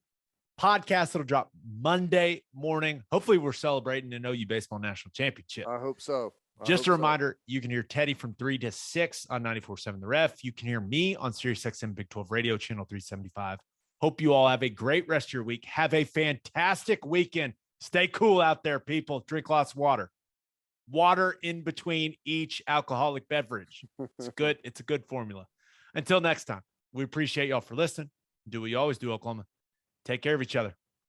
podcast that'll drop Monday morning. Hopefully we're celebrating an OU Baseball National Championship. I hope so. Just a reminder, you can hear Teddy from 3 to 6 on 94.7 The Ref. You can hear me on SiriusXM Big 12 Radio, channel 375. Hope you all have a great rest of your week. Have a fantastic weekend. Stay cool out there, people. Drink lots of water. Water in between each alcoholic beverage. It's good. It's a good formula. Until next time, we appreciate y'all for listening. Do what you always do, Oklahoma. Take care of each other.